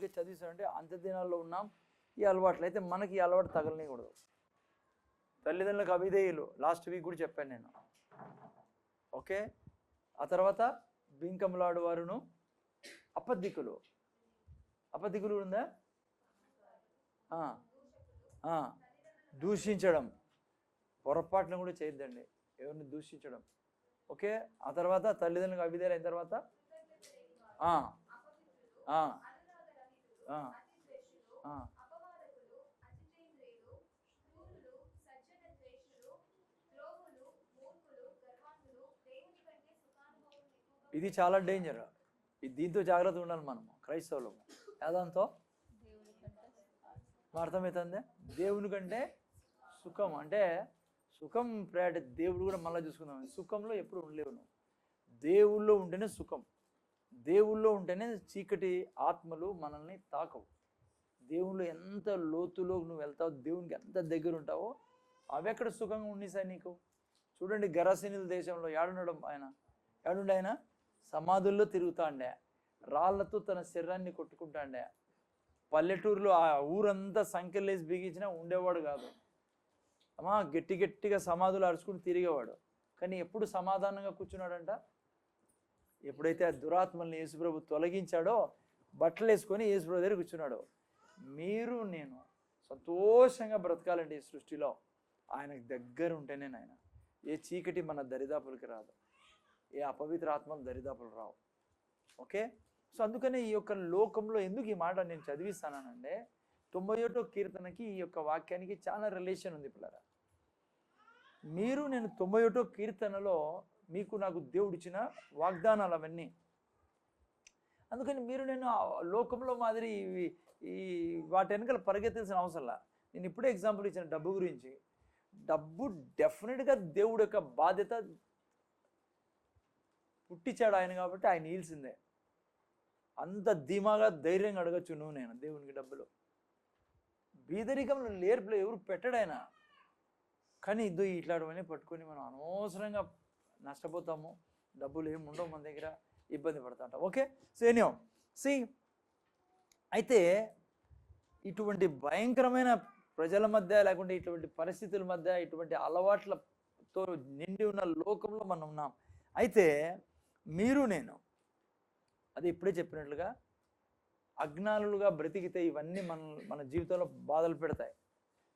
ఊరికే చదివిస్తానంటే అంత్య దినాల్లో ఉన్నాం, ఈ అలవాట్లు అయితే మనకి ఈ అలవాటు తగలనికూడదు. తల్లిదండ్రులకు అవిధేయులు లాస్ట్ వీక్ కూడా చెప్పాను నేను. ఓకే, ఆ తర్వాత బింకములాడు వారును అబద్ధికులు. అబద్ధికులు ఉందా? దూషించడం, పొరపాటును కూడా చేయొద్దండి ఎవరిని దూషించడం. ఓకే, ఆ తర్వాత తల్లిదండ్రులకు అవిధేయులు అయిన తర్వాత ఇది చాలా డేంజర్. దీంతో జాగ్రత్తగా ఉండాలి మనము క్రైస్తవులము. ఏదాంతో అర్థమవుతుంది? దేవుని కంటే సుఖం అంటే సుఖం ప్రయాట. దేవుడు కూడా మళ్ళీ చూసుకుందాం. సుఖంలో ఎప్పుడు ఉండలేవు నువ్వు. దేవుళ్ళో ఉంటేనే సుఖం. దేవుళ్ళో ఉంటేనే చీకటి ఆత్మలు మనల్ని తాకవు. దేవుళ్ళు ఎంత లోతులో నువ్వు వెళ్తావు, దేవునికి ఎంత దగ్గర ఉంటావో అవి ఎక్కడ సుఖంగా ఉండిసాయి నీకు. చూడండి, గరసీనుల దేశంలో ఏడుండే ఆయన సమాధుల్లో తిరుగుతాండే, రాళ్లతో తన శరీరాన్ని కొట్టుకుంటాండే. పల్లెటూరులో ఆ ఊరంతా సంఖ్యలేసి బిగించినా ఉండేవాడు కాదు. అమ్మా గట్టి గట్టిగా సమాధులు అరుచుకుని తిరిగేవాడు. కానీ ఎప్పుడు సమాధానంగా కూర్చున్నాడంట? ఎప్పుడైతే ఆ దురాత్మల్ని యేసుప్రభు తొలగించాడో బట్టలు వేసుకొని యేసుప్రభు దగ్గర కూర్చున్నాడు. మీరు నేను సంతోషంగా బ్రతకాలండి ఈ సృష్టిలో. ఆయనకు దగ్గర ఉంటేనే ఆయన ఏ చీకటి మన దరిదాపులకి రాదు, ఏ అపవిత్ర ఆత్మలు దరిదాపులు రావు. ఓకే, సో అందుకనే ఈ యొక్క లోకంలో ఎందుకు ఈ మాట నేను చదివిస్తానంటే 91వ కీర్తనకి ఈ యొక్క వాక్యానికి చాలా రిలేషన్ ఉంది పిల్లరా. మీరు నేను 91వ కీర్తనలో మీకు నాకు దేవుడు ఇచ్చిన వాగ్దానాలు అవన్నీ. అందుకని మీరు నేను లోకంలో మాదిరి ఈ వాటి వెనకాల పరిగెత్తాల్సిన అవసరంలా. నేను ఇప్పుడే ఎగ్జాంపుల్ ఇచ్చిన డబ్బు గురించి. డబ్బు డెఫినెట్గా దేవుడు యొక్క బాధ్యత. పుట్టించాడు ఆయన కాబట్టి ఆయన ఈల్సిందే. అంత ధీమాగా ధైర్యంగా అడగచ్చు నువ్వు నేను దేవునికి డబ్బులు. బీదరికంలో లేర్పులో ఎవరు పెట్టాడు ఆయన. కానీ ఇట్లాంటివన్నీ పట్టుకొని మనం అనవసరంగా నష్టపోతాము. డబ్బులు ఏమి ఉండవు మన దగ్గర, ఇబ్బంది పడుతుంటాం. ఓకే, సో ఎనియో అయితే ఇటువంటి భయంకరమైన ప్రజల మధ్య లేకుంటే ఇటువంటి పరిస్థితుల మధ్య ఇటువంటి అలవాట్లతో నిండి ఉన్న లోకంలో మనం ఉన్నాం. అయితే మీరు నేను అది ఇప్పుడే చెప్పినట్లుగా అజ్ఞానులుగా బ్రతికితే ఇవన్నీ మన జీవితంలో బాధలు పెడతాయి.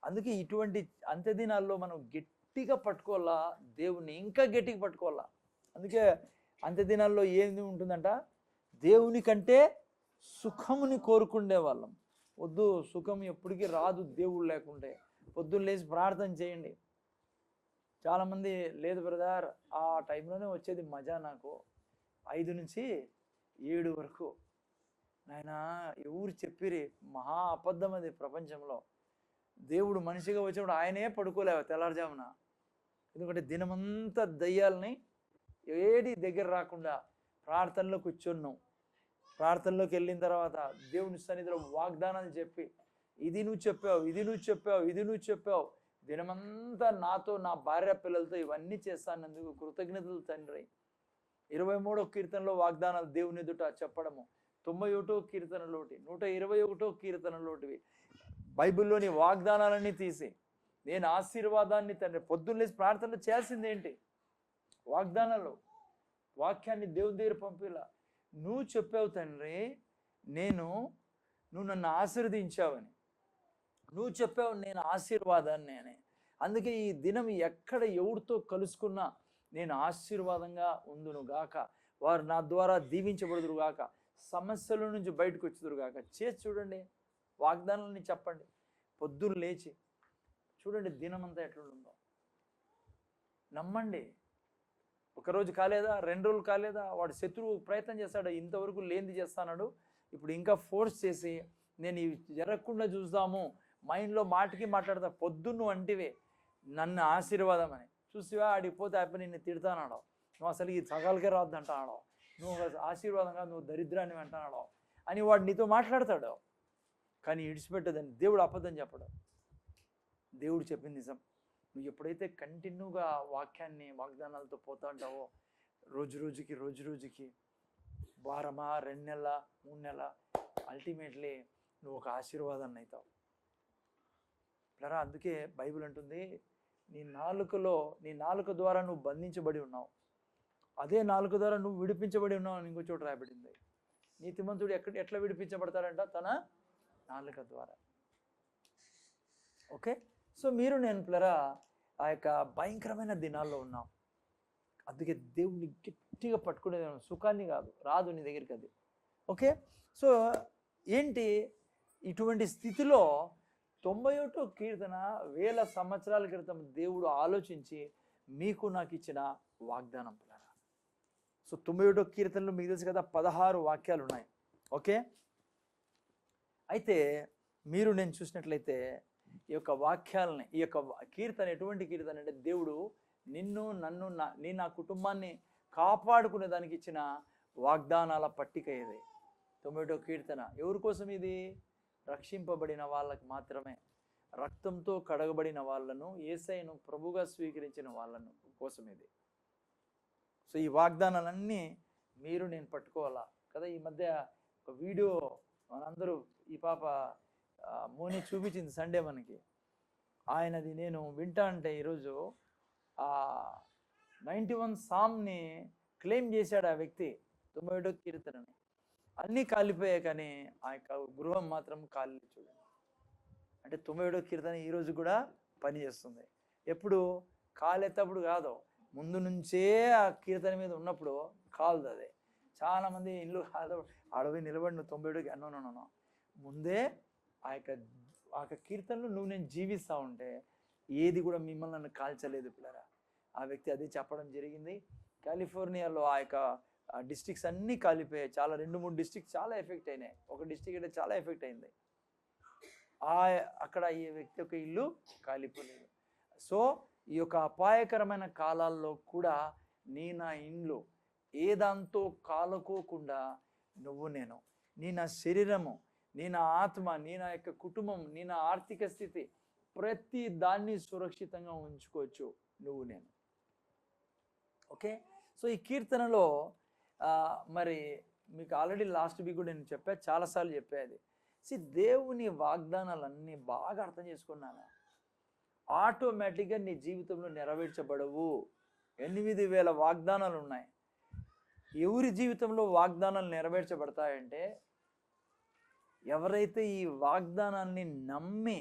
అందుకే ఇటువంటి అంత్యదినాల్లో మనం గట్టిగా పట్టుకోవాలా, దేవుని ఇంకా గట్టిగా పట్టుకోవాలా. అందుకే అంత్యదినాల్లో ఏంది ఉంటుందంట, దేవుని కంటే సుఖముని కోరుకుండే వాళ్ళం. వద్దు, సుఖం ఎప్పటికీ రాదు దేవుడు లేకుంటే. పొద్దున్న లేచి ప్రార్థన చేయండి. చాలామంది లేదు బ్రదర్ ఆ టైంలోనే వచ్చేది మజా నాకు 5 నుంచి 7 వరకు. నాయన ఎవరు చెప్పిరి, మహా అబద్ధం అది ప్రపంచంలో. దేవుడు మనిషిగా వచ్చినప్పుడు ఆయనే పడుకోలేవు తెల్లారుజామున. ఎందుకంటే దినమంతా దయ్యాలని ఏడి దగ్గర రాకుండా ప్రార్థనలో కూర్చున్నాం. ప్రార్థనలోకి వెళ్ళిన తర్వాత దేవుని సన్నిధిలో వాగ్దానాలు చెప్పి ఇది నువ్వు చెప్పావు, ఇది నువ్వు చెప్పావు, ఇది నువ్వు చెప్పావు, దినమంతా నాతో నా భార్య పిల్లలతో ఇవన్నీ చేస్తానందుకు కృతజ్ఞతలు తండ్రి. 23వ కీర్తనలో వాగ్దానాలు దేవుని ఎదుట చెప్పడము, 91వ కీర్తనలోటి, 121వ కీర్తనలోటివి బైబిల్లోని వాగ్దానాలన్నీ తీసి నేను ఆశీర్వాదాన్ని తండ్రి పొద్దున్న లేచి ప్రార్థనలు చేయాల్సిందేంటి? వాగ్దానాలు, వాక్యాన్ని దేవుని దగ్గర పంపిలా. నువ్వు చెప్పావు తండ్రి, నువ్వు నన్ను ఆశీర్వదించావని, నువ్వు చెప్పావు నేను ఆశీర్వాదాన్ని అని. అందుకే ఈ దినం ఎక్కడ ఎవరితో కలుసుకున్నా నేను ఆశీర్వాదంగా ఉందును గాక, వారు నా ద్వారా దీవించబడుదురు గాక, సమస్యల నుంచి బయటకు వచ్చుదురు గాక. చేసి చూడండి, వాగ్దానాలని చెప్పండి. పొద్దున్న లేచి చూడండి దినమంతా ఎట్లుందో నమ్మండి. ఒకరోజు కాలేదా, 2 రోజులు కాలేదా, వాడు శత్రువు ప్రయత్నం చేస్తాడు, ఇంతవరకు లేనిది చేస్తాడు, ఇప్పుడు ఇంకా ఫోర్స్ చేసి నేను ఇవి జరగకుండా చూద్దాము మైండ్లో మాటకి మాట్లాడతా. పొద్దున్న అంటివే నన్ను ఆశీర్వాదం అని చూసివా, ఆడిపోతే అయిపోయి నిన్ను తిడతానాడో, నువ్వు అసలు ఈ సగాలకే రావద్దు అంటాడో, నువ్వు ఆశీర్వాదంగా నువ్వు దరిద్రాన్ని అంటానాడో అని వాడు నీతో మాట్లాడతాడు. కానీ ఇడిచిపెట్టదని దేవుడు అబద్ధం చెప్పడం. దేవుడు చెప్పింది నిజం. నువ్వు ఎప్పుడైతే కంటిన్యూగా వాక్యాన్ని వాగ్దానాలతో పోతా ఉంటావో, రోజు రోజుకి వారమా, 2 నెలల, 3 నెలల అల్టిమేట్లీ నువ్వు ఒక ఆశీర్వాదాన్ని అవుతావు. అందుకే బైబిల్ అంటుంది, నీ నాలుక ద్వారా నువ్వు బంధించబడి ఉన్నావు, అదే నాలుక ద్వారా నువ్వు విడిపించబడి ఉన్నావు అని ఇంకో చోట రాయబడింది. నీతిమంతుడు ఎట్లా విడిపించబడతాడంట? తన నాలుక ద్వారా. ఓకే, సో మీరు నేను పిల్లరా ఆ యొక్క భయంకరమైన దినాల్లో ఉన్నాం. అందుకే దేవుని గట్టిగా పట్టుకునేది సుఖాన్ని కాదు, రాదు నీ దగ్గరికి అది. ఓకే, సో ఏంటి ఇటువంటి స్థితిలో 91వ కీర్తన 1000 సంవత్సరాల క్రితం దేవుడు ఆలోచించి మీకు నాకు ఇచ్చిన వాగ్దానం పిల్లరా. సో 91వ కీర్తనలో మీకు తెలుసు కదా 16 వాక్యాలు ఉన్నాయి. ఓకే, అయితే మీరు నేను చూసినట్లయితే ఈ యొక్క వాక్యాలని, ఈ యొక్క కీర్తన ఎటువంటి కీర్తన అంటే దేవుడు నిన్ను నన్ను నా కుటుంబాన్ని కాపాడుకునే దానికి ఇచ్చిన వాగ్దానాల పట్టిక ఇది 91వ కీర్తన. ఎవరి కోసం ఇది? రక్షింపబడిన వాళ్ళకి మాత్రమే, రక్తంతో కడగబడిన వాళ్ళను, యేసయ్యను ప్రభుగా స్వీకరించిన వాళ్ళను కోసం ఇది. సో ఈ వాగ్దానాలన్నీ మీరు నేను పట్టుకోవాలా కదా. ఈ మధ్య ఒక వీడియో మనందరూ ఈ పాప మోని చూపించింది సండే మనకి. ఆయనది నేను వింటా అంటే ఈరోజు 91 సామ్ని క్లెయిమ్ చేశాడు ఆ వ్యక్తి, 91వ కీర్తనని. అన్నీ కాలిపోయాయి కానీ ఆ యొక్క గృహం మాత్రం కాలి. చూడండి, అంటే 91వ కీర్తన ఈరోజు కూడా పనిచేస్తుంది. ఎప్పుడు కాలేటప్పుడు కాదు, ముందు నుంచే ఆ కీర్తన మీద ఉన్నప్పుడు కాలుదు. అదే చాలామంది ఇల్లు కాదు అడవి నిలబడిన 91కి అన్నో ముందే ఆ యొక్క కీర్తనలు నువ్వు నేను జీవిస్తూ ఉంటే ఏది కూడా మిమ్మల్ని నన్ను కాల్చలేదు పిల్లరా. ఆ వ్యక్తి అదే చెప్పడం జరిగింది. కాలిఫోర్నియాలో ఆ యొక్క డిస్ట్రిక్ట్స్ అన్నీ కాలిపోయాయి. చాలా 2-3 డిస్ట్రిక్ట్స్ చాలా ఎఫెక్ట్ అయినాయి. ఒక డిస్ట్రిక్ట్ అయితే చాలా ఎఫెక్ట్ అయింది. అక్కడ ఈ వ్యక్తి యొక్క ఇల్లు కాలిపోలేదు. సో ఈ యొక్క అపాయకరమైన కాలాల్లో కూడా నా ఇండ్లు ఏ దాంతో కాలుకోకుండా నీ నా శరీరము, నా ఆత్మ, నా యొక్క కుటుంబం, నా ఆర్థిక స్థితి, ప్రతి దాన్ని సురక్షితంగా ఉంచుకోవచ్చు నేను. ఓకే, సో ఈ కీర్తనలో మరి మీకు ఆల్రెడీ లాస్ట్ వీక్ కూడా నేను చాలాసార్లు చెప్పేది. దేవుని వాగ్దానాలన్నీ బాగా అర్థం చేసుకున్నాను. ఆటోమేటిక్గా నీ జీవితంలో నెరవేర్చబడవు. 8000 వాగ్దానాలు ఉన్నాయి. ఎవరి జీవితంలో వాగ్దానాలు నెరవేర్చబడతాయంటే ఎవరైతే ఈ వాగ్దానాన్ని నమ్మి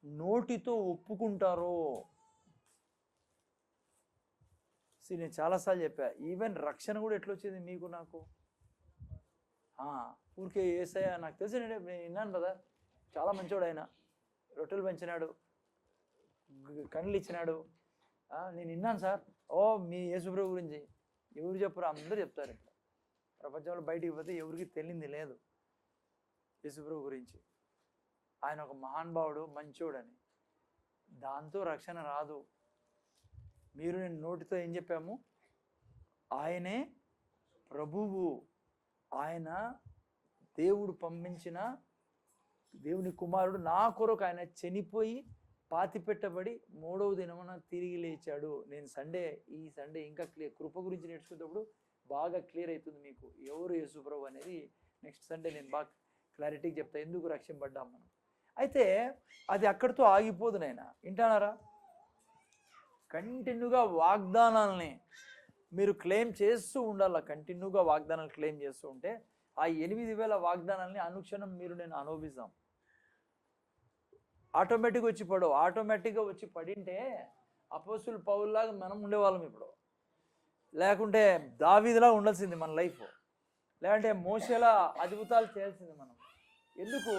నోటితో ఒప్పుకుంటారో. నేను చాలాసార్లు చెప్పా, ఈవెన్ రక్షణ కూడా ఎట్లా వచ్చింది మీకు నాకు? ఊరికే యేసయ్య నాకు తెలిసి నేను విన్నాను కదా, చాలా మంచివాడు ఆయన, రొట్టెలు పెంచినాడు, కళ్ళు ఇచ్చినాడు. నేను విన్నాను సార్. మీ యేసుప్రభు గురించి ఎవరు చెప్పరు? అందరూ చెప్తారు. ఇప్పుడు ప్రపంచంలో బయటికి పోతే ఎవరికి తెలియంది లేదు యేసుప్రభు గురించి. ఆయన ఒక మహానుభావుడు, మంచోడని. దాంతో రక్షణ రాదు. మీరు నేను నోటితో ఏం చెప్పాము? ఆయనే ప్రభువు, ఆయన దేవుడు పంపించిన దేవుని కుమారుడు, నా కొరకు ఆయన చనిపోయి పాతిపెట్టబడి 3వ దినమున తిరిగి లేచాడు. నేను ఈ సండే ఇంకా కృప గురించి నేర్చుకునేటప్పుడు బాగా క్లియర్ అవుతుంది మీకు ఎవరు యేసుప్రభు అనేది. నెక్స్ట్ సండే నేను బాగా క్లారిటీగా చెప్తా ఎందుకు రక్షింపడ్డాం మనం. అయితే అది అక్కడితో ఆగిపోదు. నాయనా వింటున్నారా? కంటిన్యూగా వాగ్దానాలని మీరు క్లెయిమ్ చేస్తూ ఉండాలి. కంటిన్యూగా వాగ్దానాలు క్లెయిమ్ చేస్తూ ఉంటే ఆ 8000 వాగ్దానాలని అనుక్షణం మీరు నేను అనుభవిస్తాం. ఆటోమేటిక్గా వచ్చి పడింటే అపోస్తుల పౌలులాగా మనం ఉండేవాళ్ళం ఇప్పుడు. లేకుంటే దావీదులా ఉండాల్సింది మన లైఫ్. లేదంటే మోషేలా అద్భుతాలు చేయాల్సింది మనం. ఎందుకు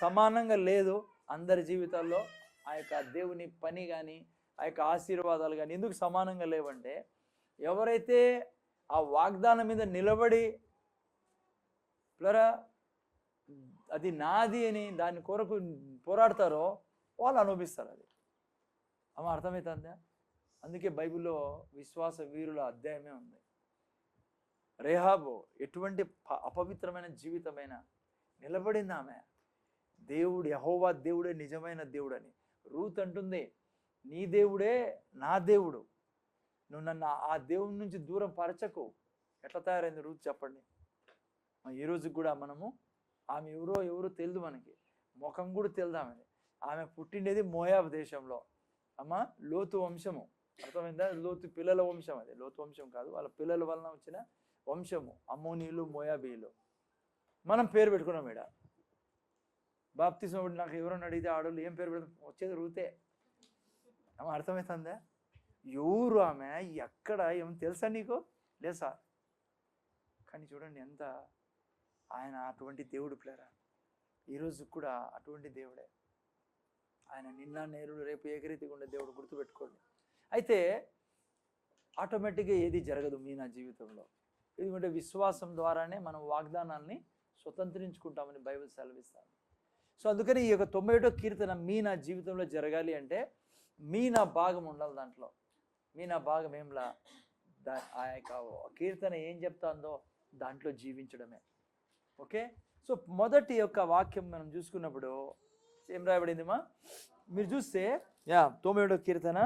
సమానంగా లేదు అందరి జీవితాల్లో ఆ యొక్క దేవుని పని కానీ ఆ యొక్క ఆశీర్వాదాలు కానీ ఎందుకు సమానంగా లేవంటే ఎవరైతే ఆ వాగ్దానం మీద నిలబడి అది నాది అని దాని కొరకు పోరాడతారో వాళ్ళు అనుభవిస్తారు. అది అర్థమవుతుందా? అందుకే బైబిల్లో విశ్వాస వీరుల అధ్యాయమే ఉంది. రేహాబు ఎటువంటి అపవిత్రమైన జీవితమైన నిలబడింది ఆమె. దేవుడు యెహోవా దేవుడే నిజమైన దేవుడు అని. రూత్ అంటుంది, నీ దేవుడే నా దేవుడు, నువ్వు నన్ను ఆ దేవుడి నుంచి దూరం పరచకు. ఎట్లా తయారైంది రూత్ చెప్పండి? ఈ రోజు కూడా మనము ఆమె ఎవరో తెలియదు మనకి, ముఖం కూడా తెలియదు ఆమెది. ఆమె పుట్టిండేది మోయాబు దేశంలో. అమ్మ లోతు వంశము, అర్థమైందా? లోతు పిల్లల వంశం, అది లోతు వంశం కాదు, వాళ్ళ పిల్లల వలన వచ్చిన వంశము అమ్మోనీయులు మోయాబీయులు. మనం పేరు పెట్టుకున్నాం ఈడ. బాప్తిజం నాకు ఎవరన్నా అడిగితే ఆడోళ్ళు ఏం పేరు పెడతాం, వచ్చేది రూతే. ఆమె అర్థమవుతుందా? ఎవరు ఆమె, ఎక్కడ, ఏమో తెలుసా నీకు? లేదు సార్. కానీ చూడండి ఎంత ఆయన అటువంటి దేవుడు ప్లేరా. ఈరోజు కూడా అటువంటి దేవుడే ఆయన, నిన్న నేరుడు రేపు ఏకరీతిగా ఉండే దేవుడు, గుర్తుపెట్టుకోండి. అయితే ఆటోమేటిక్గా ఏది జరగదు మీ నా జీవితంలో, ఎందుకంటే విశ్వాసం ద్వారానే మనం వాగ్దానాల్ని స్వతంత్రించుకుంటామని బైబిల్ సెలవిస్తాను. సో అందుకని ఈ యొక్క 91వ కీర్తన మీ నా జీవితంలో జరగాలి అంటే మీ నా భాగం ఉండాలి దాంట్లో. మీ నా భాగం ఏంలా, ఆ యొక్క కీర్తన ఏం చెప్తాందో దాంట్లో జీవించడమే. ఓకే, సో మొదటి యొక్క వాక్యం మనం చూసుకున్నప్పుడు ఏం రాయబడిందిమా? మీరు చూస్తే 91వ కీర్తన,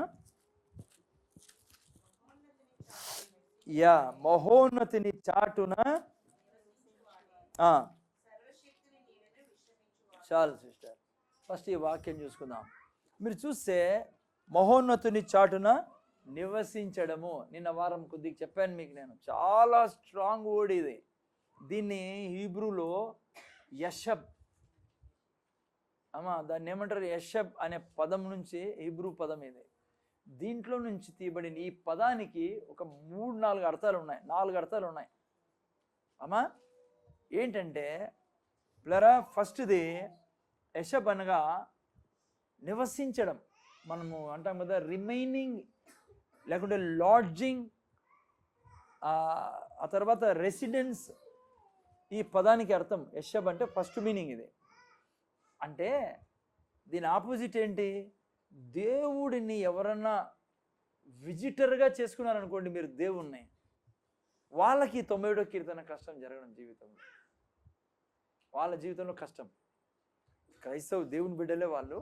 మహోన్నతిని చాటున. చాలు సిస్టర్, ఫస్ట్ ఈ వాక్యం చూసుకుందాం. మీరు చూస్తే మహోన్నతుని చాటున నివసించడము, నిన్న వారం కొద్దిగా చెప్పాను మీకు నేను, చాలా స్ట్రాంగ్ వర్డ్ ఇది. దీన్ని హీబ్రూలో యషబ్, దాన్ని ఏమంటారు? యషబ్ అనే పదం నుంచి, హీబ్రూ పదం ఇది. దీంట్లో నుంచి తీయబడిన ఈ పదానికి ఒక 3-4 అర్థాలు ఉన్నాయి, 4 అర్థాలు ఉన్నాయి. ఏంటంటే ప్లరా, ఫస్ట్ది యషబ్ అనగా నివసించడం. మనము అంటాం కదా రిమైనింగ్, లేకుంటే లాడ్జింగ్, ఆ తర్వాత రెసిడెన్స్. ఈ పదానికి అర్థం యషబ్ అంటే ఫస్ట్ మీనింగ్ ఇది. అంటే దీని ఆపోజిట్ ఏంటి? దేవుడిని ఎవరన్నా విజిటర్గా చేసుకున్నారనుకోండి మీరు దేవుణ్ణి, వాళ్ళకి 91వ కీర్తన కష్టం జరగడం జీవితంలో, వాళ్ళ జీవితంలో కష్టం. క్రైస్తవ దేవుని బిడ్డలే వాళ్ళు.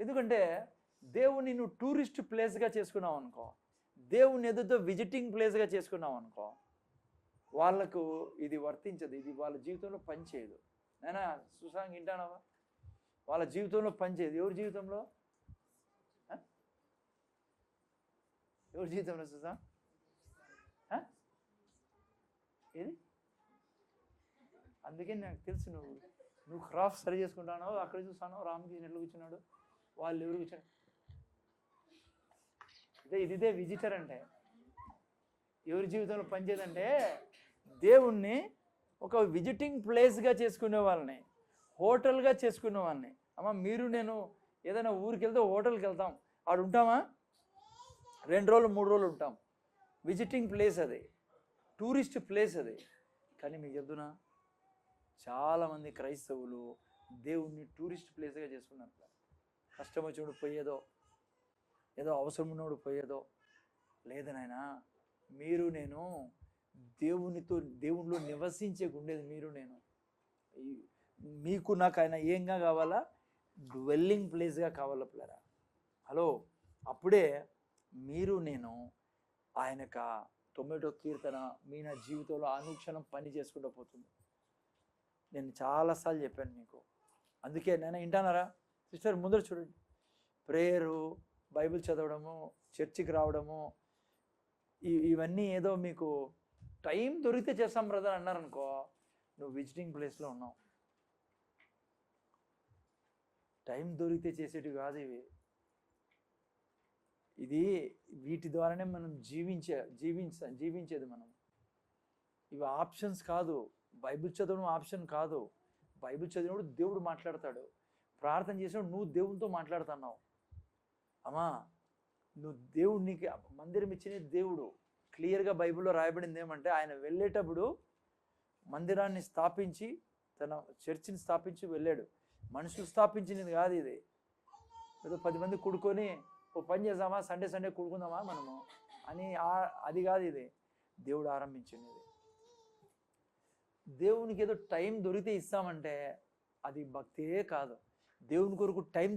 ఎందుకంటే దేవుని నువ్వు టూరిస్ట్ ప్లేస్గా చేసుకున్నావు అనుకో, దేవుని ఎదుతో విజిటింగ్ ప్లేస్గా చేసుకున్నావు అనుకో, వాళ్ళకు ఇది వర్తించదు, ఇది వాళ్ళ జీవితంలో పనిచేయదు. నేనా సుశాంగ్ వింటానావా? వాళ్ళ జీవితంలో పనిచేయదు. ఎవరి జీవితంలో? ఎవరి జీవితంలో సుశాంగ్? ఏది? అందుకే నాకు తెలుసు నువ్వు క్రాఫ్ట్ సరి చేసుకుంటానో, అక్కడ చూస్తానో రామకృష్ణ ఎట్లా కూర్చున్నాడు, వాళ్ళు ఎవరు కూర్చున్నాడు. ఇదే విజిటర్ అంటే. ఎవరి జీవితంలో పనిచేయదంటే దేవుణ్ణి ఒక విజిటింగ్ ప్లేస్గా చేసుకునే వాళ్ళని, హోటల్గా చేసుకునే వాళ్ళని. మీరు నేను ఏదైనా ఊరికి వెళ్తే హోటల్కి వెళ్తాం, ఆడు ఉంటామా? 2 రోజులు 3 రోజులు ఉంటాం. విజిటింగ్ ప్లేస్ అది, టూరిస్ట్ ప్లేస్ అది. కానీ మీకు చెప్తున్నా, చాలామంది క్రైస్తవులు దేవుణ్ణి టూరిస్ట్ ప్లేస్గా చేసుకున్నారు. కష్టం వచ్చినప్పుడు పోయేదో, ఏదో అవసరం ఉన్నప్పుడు పోయేదో. లేదనైనా మీరు నేను దేవునిలో నివసించే ఉండేది మీరు నేను. మీకు నాకు ఆయన ఏంగా కావాలా? డ్వెల్లింగ్ ప్లేస్గా కావాలా పిల్లరా? హలో, అప్పుడే మీరు నేను ఆయనక 91వ కీర్తన మీ నా జీవితంలో అనుక్షణం పని చేసుకుంటూ పోతుంది. నేను చాలాసార్లు చెప్పాను మీకు. అందుకే నేను వింటానారా సిస్టర్? ముందర చూడండి, ప్రేయరు, బైబిల్ చదవడము, చర్చికి రావడము, ఇవన్నీ ఏదో మీకు టైం దొరికితే చేస్తాం బ్రదర్ అన్నారనుకో, నువ్వు విజిటింగ్ ప్లేస్లో ఉన్నావు. టైం దొరికితే చేసేటివి కాదు ఇవి. ఇది వీటి ద్వారానే మనం జీవించేది మనం. ఇవి ఆప్షన్స్ కాదు. బైబిల్ చదవడం ఆప్షన్ కాదు. బైబిల్ చదివినప్పుడు దేవుడు మాట్లాడతాడు. ప్రార్థన చేసినప్పుడు నువ్వు దేవునితో మాట్లాడుతున్నావు. నువ్వు దేవుడికి మందిరం ఇచ్చిన దేవుడు. క్లియర్గా బైబిల్లో రాయబడింది ఏమంటే, ఆయన వెళ్ళేటప్పుడు మందిరాన్ని స్థాపించి, తన చర్చిని స్థాపించి వెళ్ళాడు. మనుషులు స్థాపించినది కాదు ఇది. ఏదో 10 మంది కూడుకొని ఓ పని చేద్దామా, సండే కూడుకుందామా మనము అని, అది కాదు ఇది. దేవుడు ఆరంభించింది ఇది. దేవునికి ఏదో టైం దొరికితే ఇస్తామంటే అది భక్తే కాదు. దేవుని కొరకు టైం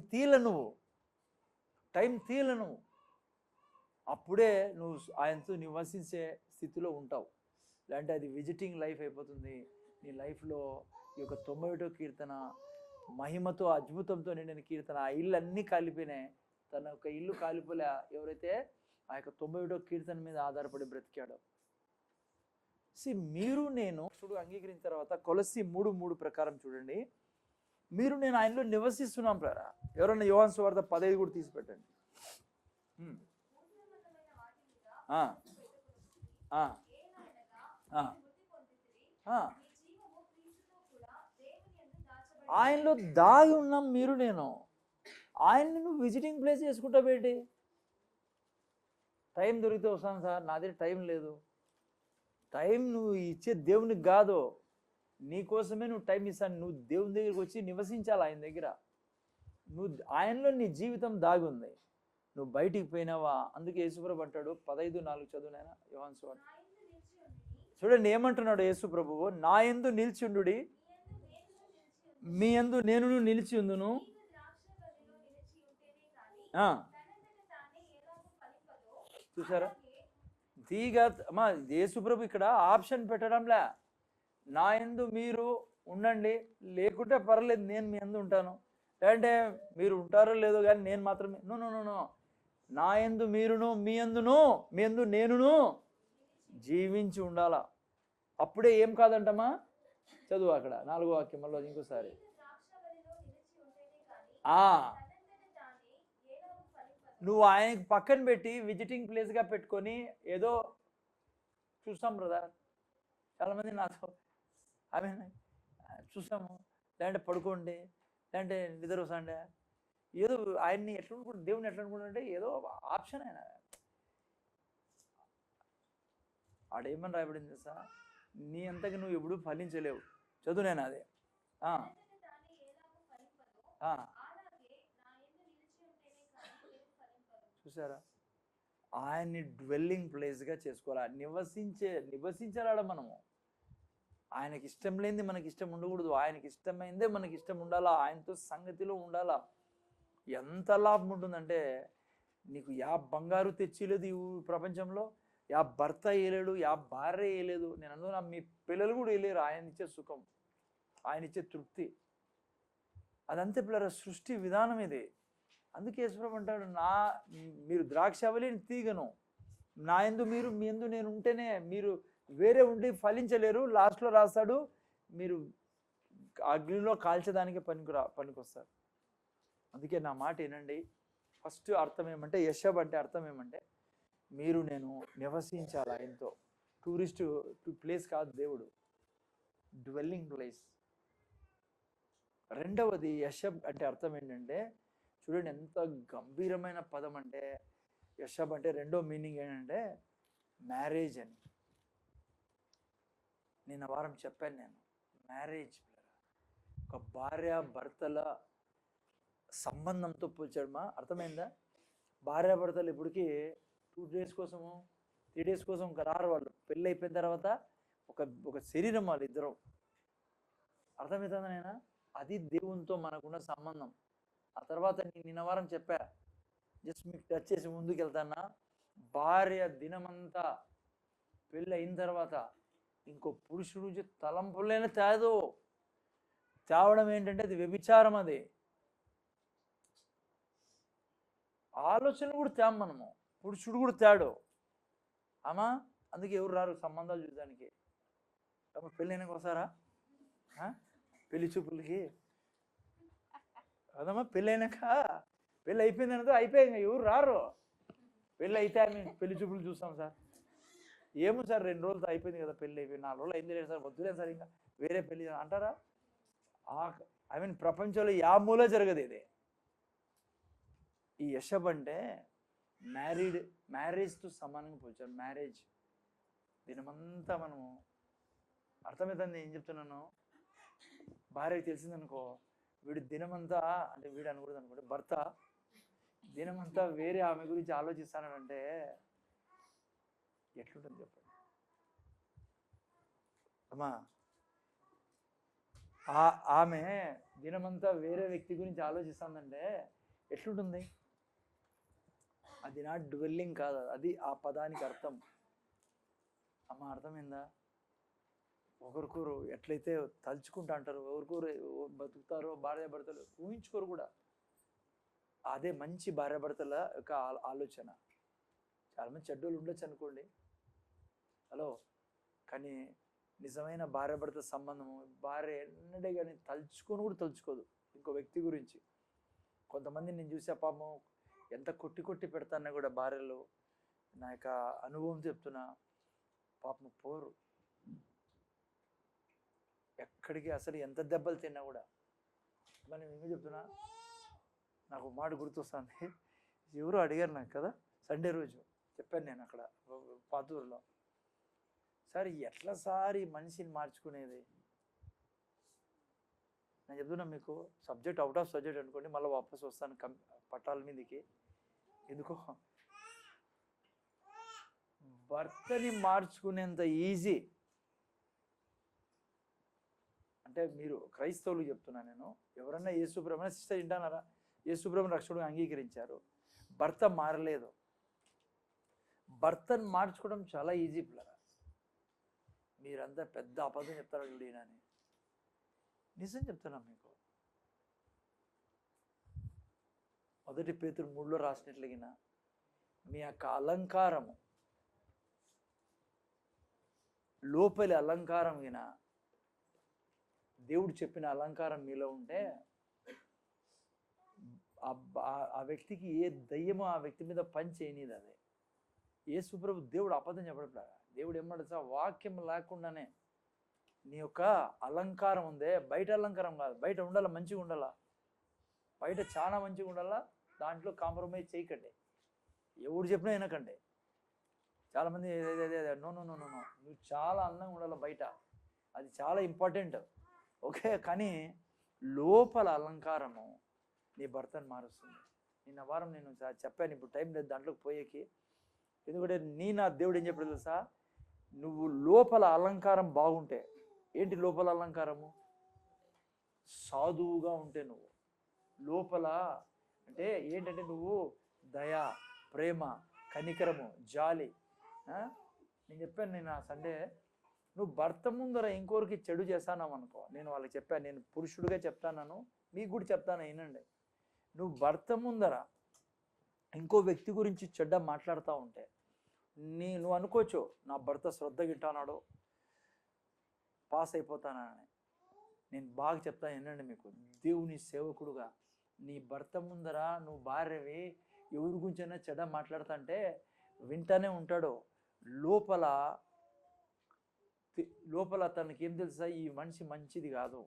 తీయలను, అప్పుడే నువ్వు ఆయనతో నివసించే స్థితిలో ఉంటావు. లేదంటే అది విజిటింగ్ లైఫ్ అయిపోతుంది. నీ లైఫ్లో ఈ యొక్క 91వ కీర్తన మహిమతో అద్భుతంతో నిండిన కీర్తన. ఆ ఇల్లు అన్నీ కాలిపోయినాయి. తన యొక్క ఇల్లు కాలిపోలే. ఎవరైతే ఆ యొక్క 91వ కీర్తన మీద ఆధారపడి బ్రతికాడో. మీరు నేను అంగీకరించిన తర్వాత కొలస్సీ 3:3 ప్రకారం చూడండి, మీరు నేను ఆయనలో నివసిస్తున్నాం ప్రేరా. ఎవరన్నా యోహాను సువార్త 15 కూడా తీసి పెట్టండి. ఆయనలో దాగి ఉన్నాం మీరు నేను. ఆయన్ని నువ్వు విజిటింగ్ ప్లేస్ చేసుకుంటా బేటి. టైం దొరికితే వస్తాను సార్, నా దగ్గర టైం లేదు. టైం నువ్వు ఇచ్చే దేవునికి కాదు, నీకోసమే నువ్వు టైం ఇస్తాను. నువ్వు దేవుని దగ్గరికి వచ్చి నివసించాలి ఆయన దగ్గర. నువ్వు ఆయనలో నీ జీవితం దాగి ఉంది, నువ్వు బయటికి పోయినావా. అందుకే యేసుప్రభు అంటాడు 15:4 చదువునైనా యోహాను సువార్త. చూడండి ఏమంటున్నాడు యేసు ప్రభువు, నా యందు నిలిచిండుడి, మీ యందు నేను నిలిచి ఉందును. చూసారా తీగ అమ్మా, యేసుప్రభు ఇక్కడ ఆప్షన్ పెట్టడంలే. నా యందు మీరు ఉండండి, లేకుంటే పర్లేదు నేను మీ యందు ఉంటాను. లేదంటే మీరు ఉంటారో లేదో కానీ నేను మాత్రమే. నో నో నో నో, నా యందు మీరును, మీ యందు నేనును జీవించి ఉండాలా. అప్పుడే ఏం కాదంటమ్మా, చదువు అక్కడ 4వ వాక్యం మళ్ళీ ఇంకోసారి. నువ్వు ఆయనకి పక్కన పెట్టి విజిటింగ్ ప్లేస్గా పెట్టుకొని ఏదో చూస్తాం బ్రదర్, చాలామంది నాతో చూసాము, లేదంటే పడుకోండి, లేదంటే నిద్ర వస్తాండే, ఏదో ఆయన్ని ఎట్లా అనుకుంటు, దేవుని ఎట్లా అనుకుంటుంటే ఏదో ఆప్షన్ ఆయన. ఆడేమని రాయబడింది సార్, నీ అంతగా నువ్వు ఎప్పుడు ఫలించలేవు. చదువు నేను అదే. చూసారా, ఆయన్ని డ్వెల్లింగ్ ప్లేస్గా చేసుకోవాలి. నివసించాలా మనము. ఆయనకి ఇష్టం లేనిది మనకి ఇష్టం ఉండకూడదు, ఆయనకి ఇష్టమైందే మనకి ఇష్టం ఉండాలా, ఆయనతో సంగతిలో ఉండాలా. ఎంత లాభం ఉంటుందంటే, నీకు బంగారు తెచ్చిలేదు ఈ ప్రపంచంలో, భర్త వేయలేడు, భార్య వేయలేదు. నేను అందులో మీ పిల్లలు కూడా వేయలేరు. ఆయన ఇచ్చే సుఖం, ఆయన ఇచ్చే తృప్తి, అదంతే పిల్లల సృష్టి విధానం ఇది. అందుకే యేసుప్రభు అంటాడు, మీరు ద్రాక్షవల్లి తీగను, నా యందు మీరు, మీ యందు నేను ఉంటేనే, మీరు వేరే ఉండి ఫలించలేరు. లాస్ట్లో రాస్తాడు, మీరు అగ్నిలో కాల్చడానికి పనికొస్తారు. అందుకే నా మాట వినండి. ఫస్ట్ అర్థం ఏమంటే, యెషబ్ అంటే అర్థం ఏమంటే, మీరు నేను నివసించాలి ఆయనతో. టూరిస్ట్ ప్లేస్ కాదు దేవుడు, డ్వెల్లింగ్ ప్లేస్. రెండవది యెషబ్ అంటే అర్థం ఏంటంటే, చూడండి ఎంత గంభీరమైన పదం అంటే, యెషబ్ అంటే రెండో మీనింగ్ ఏంటంటే మ్యారేజ్ అని. నిన్న వారం చెప్పాను నేను, మ్యారేజ్ ఒక భార్య భర్తల సంబంధంతో పోల్చాడు. అర్థమైందా? భార్యాభర్తలు ఇప్పటికీ 2 days కోసము 3 days కోసం రారు. వాళ్ళు పెళ్ళి అయిపోయిన తర్వాత ఒక శరీరం వాళ్ళు ఇద్దరం. అర్థమవుతుందా నేనా? అది దేవునితో మనకున్న సంబంధం. ఆ తర్వాత నిన్న వారం చెప్పా, జస్ట్ మీకు టచ్ చేసి ముందుకు వెళ్తానా, భార్య దినమంతా పెళ్ళి అయిన తర్వాత ఇంకో పురుషుడు నుంచి తలంపులైనా తేవడం ఏంటంటే అది వ్యభిచారం. అది ఆలోచన కూడా తేం మనము, పురుషుడు కూడా తేడు అమ్మా. అందుకే ఎవరు రారు సంబంధాలు చూడడానికి. పెళ్ళైనాక వస్తారా పెళ్లి చూపులకి? అదమ్మా, పెళ్ళైనాక, పెళ్ళి అయిపోయింది అనదో అయిపోయింది, ఎవరు రారు. పెళ్ళి అయితే మేము పెళ్లి చూపులు చూస్తాం సార్. ఏమో సార్ 2 రోజులతో అయిపోయింది కదా పెళ్ళి, అయిపోయింది 4 రోజులు అయింది లేదు సార్, వద్దులేదు సార్ ఇంకా వేరే పెళ్ళి అంటారా? ప్రపంచంలో మూల జరగదు ఇది. ఈ యెషబ్ అంటే మ్యారేజ్తో సమానంగా పోల్చారు. మ్యారేజ్ దినమంతా మనము, అర్థమవుతుంది ఏం చెప్తున్నాను? భార్యకి తెలిసిందనుకో, వీడు దినమంతా, అంటే వీడు అనకూడదు అనుకోండి, భర్త దినమంతా వేరే ఆమె గురించి ఆలోచిస్తానంటే ఎట్లుంటుంది చెప్పండి అమ్మా? ఆమె దినమంతా వేరే వ్యక్తి గురించి ఆలోచిస్తుందంటే ఎట్లుంటుంది? అది నా డ్వెల్లింగ్ కాదు, అది ఆ పదానికి అర్థం. అమ్మ అర్థమైందా? ఒకరికొరు ఎట్లయితే తలుచుకుంటా అంటారు, ఒకరికొరు బతుకుతారో భార్యాభర్తలు ఊహించుకోరు కూడా. అదే మంచి భార్యాభర్తల యొక్క ఆలోచన. చాలామంది చెడ్డోళ్ళు ఉండొచ్చు అనుకోండి, హలో, కానీ నిజమైన భార్యాభర్త సంబంధము, భార్య ఎన్నడే కానీ తలుచుకొని కూడా తలుచుకోదు ఇంకో వ్యక్తి గురించి. కొంతమంది నేను చూసే పాపం ఎంత కొట్టి కొట్టి పెడతానో కూడా భార్యలు, నా యొక్క అనుభవం చెప్తున్నా, పాపం పోరు ఎక్కడికి, అసలు ఎంత దెబ్బలు తిన్నా కూడా. మరి నేను ఏమీ చెప్తున్నా, నాకు మాట గుర్తొస్తుంది. ఎవరు అడిగారు నాకు కదా, సండే రోజు చెప్పాను నేను అక్కడ పాతూరులో, సార్ ఎట్లా సార్ ఈ మనిషిని మార్చుకునేది. నేను చెప్తున్నా మీకు, సబ్జెక్ట్ అవుట్ ఆఫ్ సబ్జెక్ట్ అనుకోండి, మళ్ళీ వాపస్ వస్తాను పట్టాల మీదకి. ఎందుకో భర్తని మార్చుకునేంత ఈజీ అంటే, మీరు క్రైస్తవులు చెప్తున్నా నేను, ఎవరన్నా యేసుప్రభుని, సిస్టర్ వింటానారా, యేసుప్రభుని రక్షకుడుగా అంగీకరించారు, భర్త మారలేదు. భర్తను మార్చుకోవడం చాలా ఈజీ పిల్లరా. మీరంతా పెద్ద అబద్ధం చెప్తారా చూడని, నిజం చెప్తున్నా మీకు. 1 పేతురు 3లో రాసినట్లుగిన మీ యొక్క అలంకారము, లోపలి అలంకారం గిన దేవుడు చెప్పిన అలంకారం మీలో ఉంటే, ఆ వ్యక్తికి ఏ దయ్యమో ఆ వ్యక్తి మీద పని చేయనిది. అదే యేసుప్రభు దేవుడు అబద్ధం చెప్పడం. దేవుడు ఏమంటాడు, వాక్యం లేకుండానే నీ యొక్క అలంకారం ఉందే, బయట అలంకారం కాదు, బయట ఉండాలా, మంచిగా ఉండాలా, బయట చాలా మంచిగా ఉండాలా, దాంట్లో కాంప్రమైజ్ చేయకండి, ఎవడు చెప్పినా వినకండి. చాలామంది no no no no no, నువ్వు చాలా అందంగా ఉండాలి బయట, అది చాలా ఇంపార్టెంట్, ఓకే, కానీ లోపల అలంకారము నీ భర్తను మారుస్తుంది. నిన్న వారం నేను చెప్పాను, ఇప్పుడు టైం లేదు దాంట్లోకి పోయేకి, ఎందుకంటే నా దేవుడు ఏం చెప్పాడు తెలుసా, నువ్వు లోపల అలంకారం బాగుంటే, ఏంటి లోపల అలంకారము, సాధువుగా ఉంటే, నువ్వు లోపల అంటే ఏంటంటే, నువ్వు దయ, ప్రేమ, కనికరము, జాలి. నేను చెప్పాను నేను ఆ సండే, నువ్వు భర్త ముందర ఇంకొకరికి చెడు చేస్తానావు అనుకో, నేను వాళ్ళకి చెప్పాను, నేను పురుషుడిగా చెప్తాను, మీకు కూడా చెప్తాను వినండి, నువ్వు భర్త ముందర ఇంకో వ్యక్తి గురించి చెడ్డ మాట్లాడుతూ ఉంటే, నువ్వు అనుకోవచ్చు నా భర్త శ్రద్ధ గిట్టానాడు, పాస్ అయిపోతానని. నేను బాగా చెప్తాను వినండి మీకు, దేవుని సేవకుడుగా నీ భర్త ముందర నువ్వు భార్యవి ఎవరి గురించైనా చెడ్డ మాట్లాడుతుంటే వింటానే ఉంటాడు, లోపల తనకి ఏం తెలుసా, ఈ మనిషి మంచిది కాదు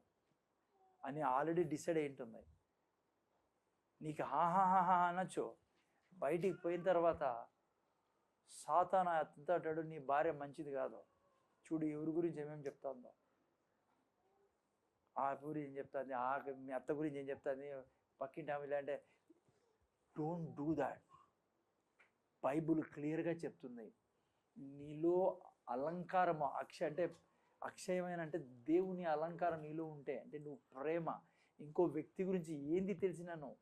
అని ఆల్రెడీ డిసైడ్ అయి ఉంటుంది. నీకు హాహాహా అనొచ్చు, బయటికి పోయిన తర్వాత సాతాను అంటాడు, నీ భార్య మంచిది కాదు, చూడు ఎవరి గురించి ఏమేమి చెప్తాందో, ఆ గురించి ఏం చెప్తుంది, మీ అత్త గురించి ఏం చెప్తుంది, పక్కింటి ఆమె, అంటే డోంట్ డూ దాట్. బైబుల్ క్లియర్గా చెప్తుంది, నీలో అలంకారము అంటే అక్షయమైన అంటే దేవుని అలంకారం నీలో ఉంటే, అంటే నువ్వు ప్రేమ, ఇంకో వ్యక్తి గురించి ఏంది తెలిసినా నువ్వు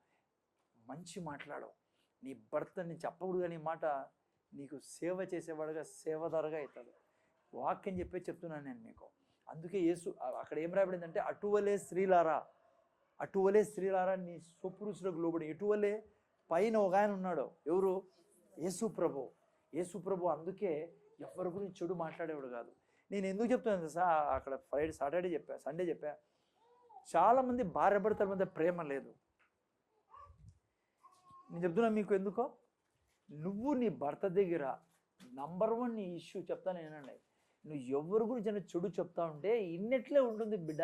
మంచి మాట్లాడవు, నీ భర్తని చెప్పకూడదు కానీ మాట నీకు సేవ చేసేవాడుగా సేవదారుగా అవుతాడు. వాక్యం చెప్తున్నాను నేను మీకు. అందుకే యేసు అక్కడ ఏం రాబడిందంటే, అటువలే స్త్రీలారా నీ స్వపురుషులకు లోబడి. ఎటువలే పైన ఒక ఆయన ఉన్నాడు, ఎవరు, యేసు ప్రభు. అందుకే ఎవరి గురించి చెడు మాట్లాడేవాడు కాదు. నేను ఎందుకు చెప్తున్నాను సార్, అక్కడ సండే చెప్పా, చాలామంది భార్యాభర్తల మధ్య ప్రేమ లేదు. నేను చెప్తున్నా మీకు ఎందుకో, నువ్వు నీ భర్త దగ్గర నంబర్ 1 నీ ఇష్యూ చెప్తాను ఏనండి, నువ్వు ఎవరి గురించి అయినా చెడు చెప్తా ఉంటే ఇన్నెట్లే ఉంటుంది బిడ్డ,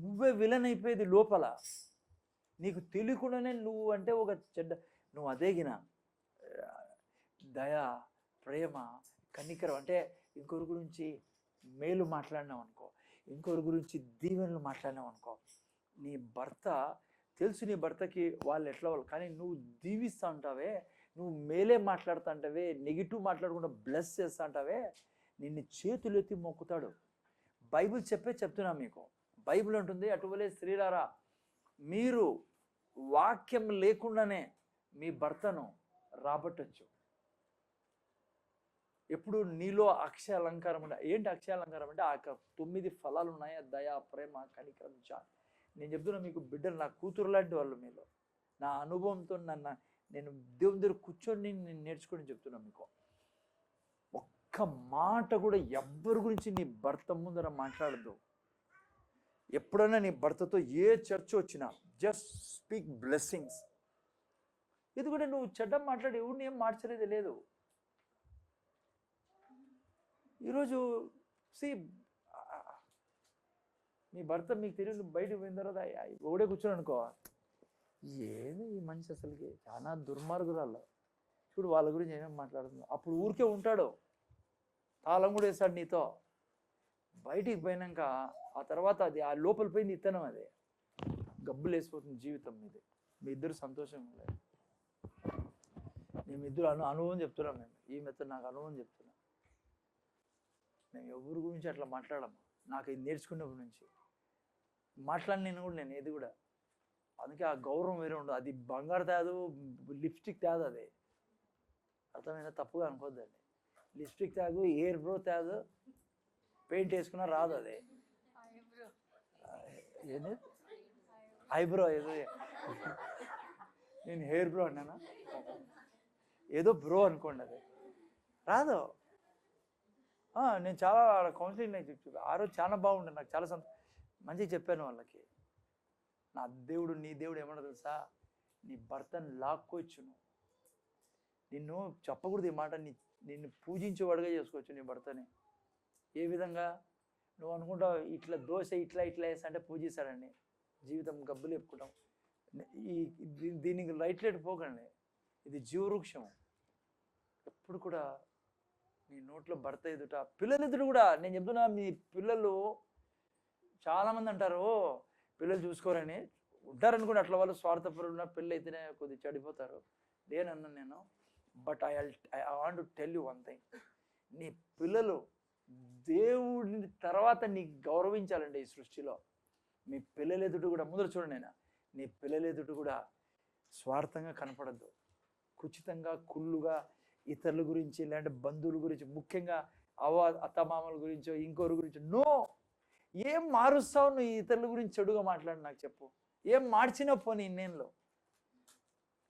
నువ్వే విలన్ అయిపోయేది లోపల, నీకు తెలియకుండానే నువ్వు అంటే ఒక చెడ్డ, నువ్వు అదేగిన దయ, ప్రేమ, కనికరం అంటే ఇంకొకరి గురించి మేలు మాట్లాడినావు అనుకో, ఇంకొకరి గురించి దీవెనలు మాట్లాడినావు అనుకో, నీ భర్త తెలుసు, నీ భర్తకి వాళ్ళు ఎట్లా వాళ్ళు, కానీ నువ్వు దీవిస్తూ ఉంటావే, నువ్వు మేలే మాట్లాడుతూ ఉంటావే, నెగిటివ్ మాట్లాడకుండా బ్లెస్ చేస్తూ ఉంటావే, నిన్ను చేతులు ఎత్తి మొక్కుతాడు. బైబిల్ చెప్తున్నా మీకు, బైబిల్ ఉంటుంది, అటువలే స్త్రీలారా మీరు వాక్యం లేకుండానే మీ భర్తను రాబట్టచ్చు. ఎప్పుడు నీలో అక్షయ అలంకారం ఉండే. ఏంటి అక్షయ అలంకారం అంటే ఆ 9 ఫలాలు ఉన్నాయి. దయ, ప్రేమ, కనికరం, జాలి. నేను చెప్తున్నా మీకు బిడ్డలు నా కూతురు లాంటి వాళ్ళు మీలో. నా అనుభవంతో నేను దేవుని దగ్గర కూర్చొని నేను నేర్చుకొని చెప్తున్నా మీకు. ఒక్క మాట కూడా ఎవ్వరి గురించి నీ భర్త ముందర మాట్లాడద్దు. ఎప్పుడైనా నీ భర్తతో ఏ చర్చ వచ్చినా జస్ట్ స్పీక్ బ్లెస్సింగ్స్. ఎందుకంటే నువ్వు చెడ్డ మాట్లాడి ఎవరిని ఏం మార్చలేదు లేదు. ఈరోజు మీ భర్త మీకు తెలియదు బయటకు పోయిన తర్వాత ఒకడే కూర్చొని అనుకో, ఏది ఈ మనిషి అసలుకి చాలా దుర్మార్గురాలు, చూడు వాళ్ళ గురించి ఏమేమి మాట్లాడుతున్నావు. అప్పుడు ఊరికే ఉంటాడు, తాళం కూడా వేస్తాడు నీతో. బయటికి పోయినాక ఆ తర్వాత అది ఆ లోపల పోయింది ఇత్తనం, అదే గబ్బులు వేసిపోతుంది జీవితం మీది. మీ ఇద్దరు సంతోషంగా లేదు. మేము ఇద్దరు అనుభవం చెప్తున్నాం. మేము ఈ మెత్తడు నాకు అనుభవం చెప్తున్నాం. మేము ఎవరి గురించి అట్లా మాట్లాడము. నాకు ఇది నేర్చుకున్నప్పటి నుంచి మాట్లాడిన కూడా నేను ఏది కూడా. అందుకే ఆ గౌరవం వేరే ఉండదు. అది బంగారు తేదు, లిప్స్టిక్ తేదు. అది అర్థమైనా, తప్పుగా అనుకోద్దండి. లిప్స్టిక్ తేదు, హెయిర్ బ్రో తేదు, పెయింట్ వేసుకున్నా రాదు. అది ఏంటి ఐబ్రో, ఏదో నేను హెయిర్ బ్రో అన్నానా, ఏదో బ్రో అనుకోండి, అది రాదు. నేను చాలా కౌన్సిలింగ్ నేను చెప్పి ఆ రోజు చాలా బాగుండే, నాకు చాలా మంచిగా చెప్పాను వాళ్ళకి. నా దేవుడు నీ దేవుడు ఏమన్నా తెలుసా, నీ భర్తను లాక్కోవచ్చును. నిన్ను చెప్పకూడదు ఈ మాట, నిన్ను పూజించేవాడుగా చేసుకోవచ్చు నీ భర్తని. ఏ విధంగా? నువ్వు అనుకుంటావు ఇట్లా దోశ ఇట్లా వేస్తా పూజిస్తాడండి. జీవితం గబ్బులు చెప్పుకుంటాం. దీనికి రైట్ పోకండి. ఇది జీవవృక్షం. ఎప్పుడు కూడా నీ నోట్లో భర్త ఎదుట, పిల్లలు ఎదుట కూడా. నేను చెప్తున్నా, మీ పిల్లలు చాలామంది అంటారు పిల్లలు చూసుకోరని. ఉంటారనుకోండి అట్లా, వాళ్ళు స్వార్థపరులు, పెళ్ళి అయితేనే కొద్దిగా చెడిపోతారు. నేనన్నా నేను. But I want to tell you one thing. నీ పిల్లలు దేవుడిని తర్వాత నీకు గౌరవించాలండి ఈ సృష్టిలో. మీ పిల్లల ఎదుట కూడా, ముందర చూడండి నేను, నీ పిల్లల ఎదుట కూడా స్వార్థంగా కనపడద్దు. ఖచ్చితంగా కుళ్ళుగా ఇతరుల గురించి, లేదంటే బంధువుల గురించి, ముఖ్యంగా అత్తమామల గురించో ఇంకోరి గురించి నో. ఏం మారుస్తావు నువ్వు ఇతరుల గురించి చెడుగా మాట్లాడి నాకు చెప్పు. ఏం మార్చినా పోనీ ఇన్నేళ్ళలో.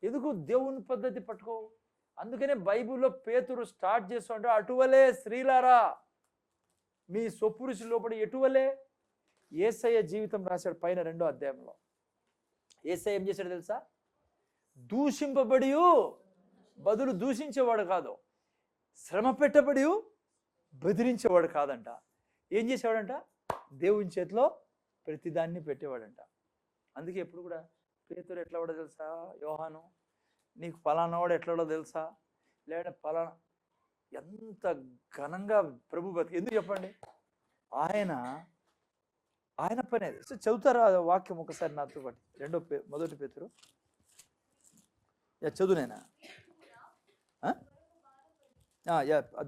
ఎందుకు దేవుని పద్ధతి పట్టుకో. అందుకనే బైబిల్లో పేతురు స్టార్ట్ చేస్తూ అంటే, అటువలే స్త్రీలారా మీ స్వపురుషు లోపల ఎటువలే. యేసయ్య జీవితం రాశాడు పైన 2వ అధ్యాయంలో. యేసయ్య ఏం చేశాడు తెలుసా? దూషింపబడి బదులు దూషించేవాడు కాదు, శ్రమ పెట్టబడి బెదిరించేవాడు కాదంట. ఏం చేసేవాడంట? దేవుని చేతిలో ప్రతిదాన్ని పెట్టేవాడంట. అందుకే ఎప్పుడు కూడా పేతురు ఎట్లా వాడో తెలుసా? యోహాను, నీకు ఫలానా వాడు ఎట్లాడో తెలుసా? లేదంటే ఫలానా, ఎంత ఘనంగా ప్రభు బతికి. ఎందుకు చెప్పండి? ఆయన పని అది. చదువుతారా వాక్యం ఒకసారి నాతో పాటు? మొదటి పేతురు చదువునేనా?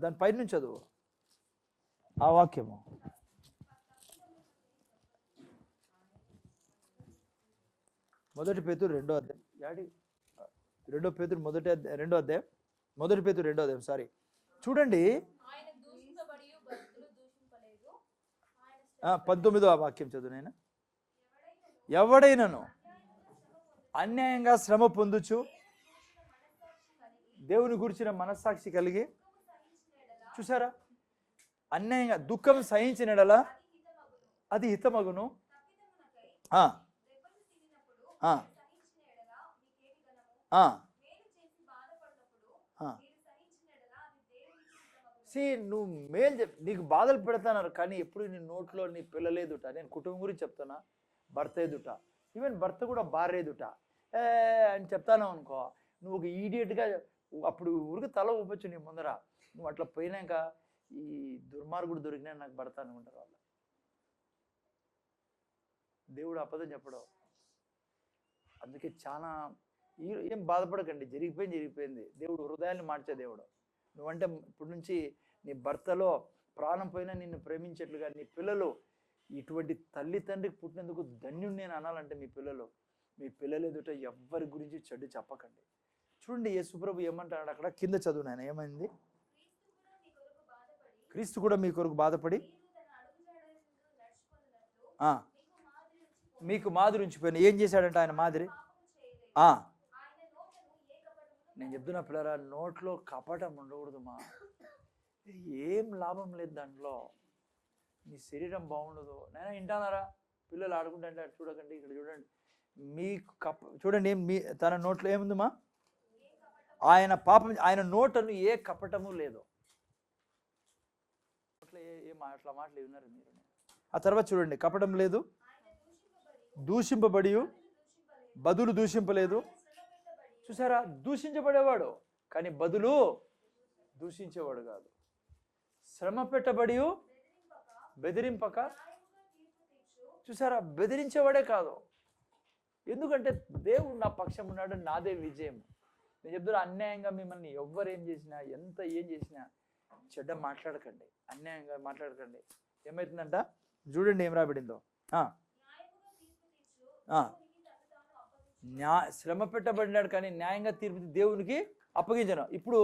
దాని పైన నుంచి చదువు ఆ వాక్యము. మొదటి పేతురు 2వ అధ్యాయం. 2 పేతురు 2వ అధ్యాయం. మొదటి పేతురు 2వ అధ్యాయం. సారీ, చూడండి 19వ వాక్యం చదువు నేను. ఎవడైనాను అన్యాయంగా శ్రమ పొందుచు దేవుని గురించిన మనస్సాక్షి కలిగి, చూసారా, అన్యాయంగా దుఃఖం సహించినడలా అది హితమగును. నువ్వు మేలు నీకు బాధలు పెడతాన్నారు, కానీ ఎప్పుడు నీ నోట్లో నీ పిల్లలు ఎదుట, నేను కుటుంబం గురించి చెప్తున్నా, భర్త ఎదుట, ఈవెన్ భర్త కూడా భార్య ఎదుట అని చెప్తాను అనుకో, నువ్వు ఒక ఈడియట్గా అప్పుడు ఊరికి తల ఊపొచ్చు నీ ముందర. నువ్వు అట్లా పోయినాక ఈ దుర్మార్గుడు దొరికినా నాకు భర్త అనుకుంటారు వాళ్ళు. దేవుడు అబద్ధం చెప్పడం. అందుకే చాలా ఏం బాధపడకండి, జరిగిపోయింది. దేవుడు హృదయాన్ని మార్చే దేవుడు. నువ్వంటే ఇప్పటి నుంచి నీ భర్తలో ప్రాణం పోయినా నిన్ను ప్రేమించేట్లుగా నీ పిల్లలు, ఇటువంటి తల్లి తండ్రికి పుట్టినందుకు ధన్యుడు నేను అనాలంటే మీ పిల్లలు ఎదుట ఎవ్వరి గురించి చెడు చెప్పకండి. చూడండి యేసుప్రభు ఏమంటాడు అక్కడ, కింద చదువు నాయన, ఏమైంది? క్రీస్తు కూడా మీ కొరకు బాధపడి మీకు మాదిరి ఉంచిపోయిన. ఏం చేశాడంటే ఆయన మాదిరి? నేను చెప్తున్నా పిల్లరా, నోట్లో కపటం ఉండకూడదు మా. ఏం లాభం లేదు దాంట్లో. మీ శరీరం బాగుండదు. నేను వింటానారా? పిల్లలు ఆడుకుంటే చూడకండి, ఇక్కడ చూడండి. మీకు చూడండి, తన నోట్లో ఏముందమ్మా? ఆయన పాపం, ఆయన నోటను ఏ కపటము లేదు. అట్లా మాటలు విన్నారు మీరు. ఆ తర్వాత చూడండి, కపటం లేదు, దూషింపబడి బదులు దూషింపలేదు. చూసారా? దూషించబడేవాడు కానీ బదులు దూషించేవాడు కాదు. శ్రమ పెట్టబడి బెదిరింపక. చూసారా? బెదిరించేవాడే కాదు. ఎందుకంటే దేవుడు నా పక్షం ఉన్నాడు, నాదే విజయం. నేను చెప్తున్నా, అన్యాయంగా మిమ్మల్ని ఎవ్వరు ఏం చేసినా, ఎంత ఏం చేసినా చెడ్డ మాట్లాడకండి, అన్యాయంగా మాట్లాడకండి. ఏమవుతుందంట చూడండి, ఏం రాబడిందో. శ్రమ పెట్టబడినాడు కానీ న్యాయంగా తీర్పు దేవునికి అప్పగించను. ఇప్పుడు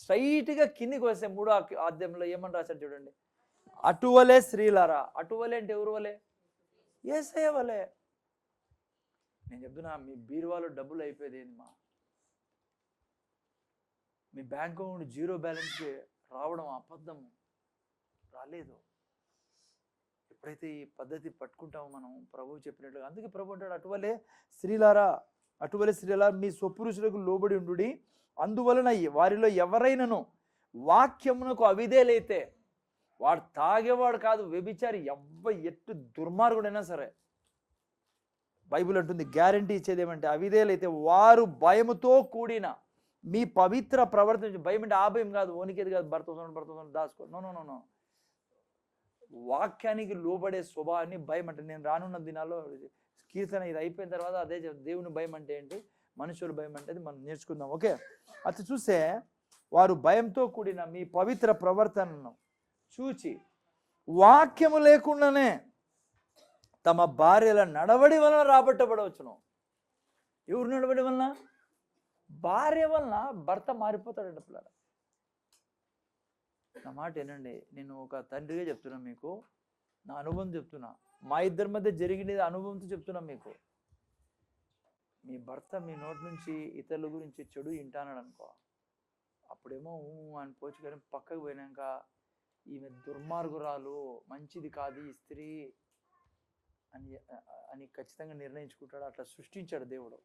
స్ట్రైట్గా కిందికి వస్తే 3వ అధ్యాయంలో ఏమని రాశాడు చూడండి. అటువలే స్త్రీలారా. అటువలే అంటే ఎవరు వలే? యేసయ్య వలే. నేను చెప్తున్నా, మీ బీరువాలో డబ్బులు అయిపోయేది ఏంది మా? మీ బ్యాంక్ అకౌంట్ 0 బ్యాలెన్స్కి రావడం అబద్ధము. రాలేదు. ఎప్పుడైతే ఈ పద్ధతి పట్టుకుంటామో మనం, ప్రభువు చెప్పినట్లుగా. అందుకే ప్రభు అంటాడు, అటువలే స్త్రీలారా, అటువలే స్త్రీలారా మీ స్వపురుషులకు లోబడి ఉండుడి. అందువలన వారిలో ఎవరైనాను వాక్యమునకు అవిధేయులైతే, వాడు తాగేవాడు కాదు, వ్యభిచారి, ఎట్టు దుర్మార్గుడైనా సరే, బైబిల్ అంటుంది, గ్యారంటీ ఇచ్చేది ఏమంటే, అవిధేయులైతే వారు భయముతో కూడిన మీ పవిత్ర ప్రవర్తన. భయం అంటే ఆ భయం కాదు, ఓనికేది కాదు, భర్త దాచుకో. నో. వాక్యానికి లోబడే స్వభావాన్ని భయం అంటే. నేను రానున్న దినాల్లో కీర్తన ఇది అయిపోయిన తర్వాత అదే దేవుని భయం అంటే ఏంటి, మనుషుల భయం అంటే మనం నేర్చుకుందాం. ఓకే, అది చూస్తే వారు భయంతో కూడిన మీ పవిత్ర ప్రవర్తనను చూచి వాక్యము లేకుండానే తమ భార్యల నడవడి వలన రాబట్టబడవచ్చును. ఎవరు నడవడి వలన? భార్య వలన భర్త మారిపోతాడండి పిల్లలు. నా మాట ఏనండి, నేను ఒక తండ్రిగా చెప్తున్నా మీకు, నా అనుభవం చెప్తున్నా, మా ఇద్దరి మధ్య జరిగినది అనుభవంతో చెప్తున్నా మీకు. మీ భర్త మీ నోటి నుంచి ఇతరుల గురించి చెడు వింటానాడు అనుకో, అప్పుడేమో అని పోచ్చు, కానీ పక్కకు పోయినాక ఈమె దుర్మార్గురాలు, మంచిది కాదు ఈ స్త్రీ అని ఖచ్చితంగా నిర్ణయించుకుంటాడు. అట్లా సృష్టించాడు దేవుడు.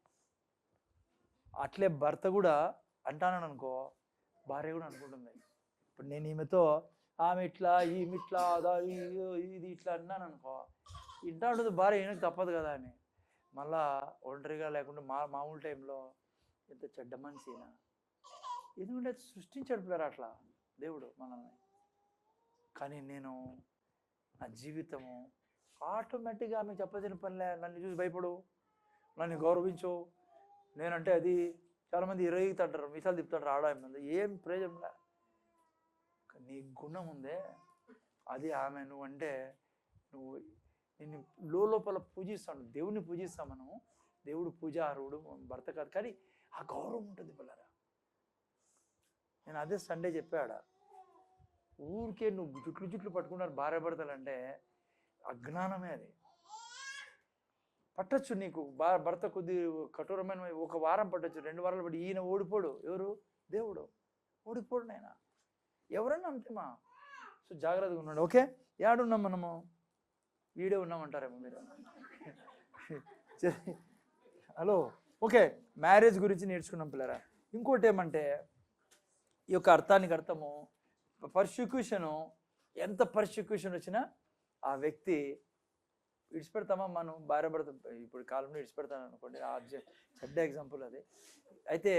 అట్లే భర్త కూడా అంటానని అనుకో, భార్య కూడా అనుకుంటుంది. ఇప్పుడు నేను ఈమెతో ఆమె ఇట్లా ఈమె ఇట్లా ఇది ఇట్లా అన్నాను అనుకో, ఇంటా ఉంటుంది భార్య, ఈయనకు తప్పదు కదా అని. మళ్ళా ఒంటరిగా లేకుండా మామూలు టైంలో ఎంత చెడ్డ మనిషినా, ఎందుకంటే సృష్టించాడు పిల్లలు అట్లా దేవుడు మనల్ని. కానీ నేను నా జీవితము ఆటోమేటిక్గా ఆమె చెప్పదగిన పనిలే. నన్ను చూసి భయపడు, నన్ను గౌరవించు, నేనంటే అది. చాలామంది ఇరగితంటారు, మిసాలు తిప్పుతాడు, ఆడమంది, ఏం ప్రయోజనంలే. నీ గుణం ఉందే అది ఆమె, నువ్వంటే నువ్వు నిన్ను లోపల పూజిస్తాను, దేవుడిని పూజిస్తాం మనం. దేవుడు పూజారుడు, భర్త కాదు, కానీ ఆ గౌరవం ఉంటుంది పిల్లరా. నేను అదే సండే చెప్పాడా, ఊరికే నువ్వు జుట్లు పట్టుకున్నారు భార్య భర్తలు అంటే అజ్ఞానమే. అది పట్టచ్చు నీకు భర్త కొద్ది కఠోరమైన, 1 వారం పట్టచ్చు, 2 వారాలు పట్టి ఈయన ఓడిపోడు. ఎవరు? దేవుడు ఓడిపోడు. నాయన ఎవరన్నా అంతేమా. సో జాగ్రత్తగా ఉన్నాడు. ఓకే, ఏడున్నాం మనము? వీడే ఉన్నామంటారేమో మీరు. హలో, ఓకే, మ్యారేజ్ గురించి నేర్చుకున్నాం పిల్లరా. ఇంకోటి ఏమంటే, ఈ యొక్క అర్థానికి అర్థము, పర్సిక్యూషను. ఎంత పర్సిక్యూషన్ వచ్చినా ఆ వ్యక్తి విడిచిపెడతామా? మనం భార్య భర్త ఇప్పుడు కాలంలో విడిచిపెడతాను అనుకోండి, ఆ చెడ్డ ఎగ్జాంపుల్ అది. అయితే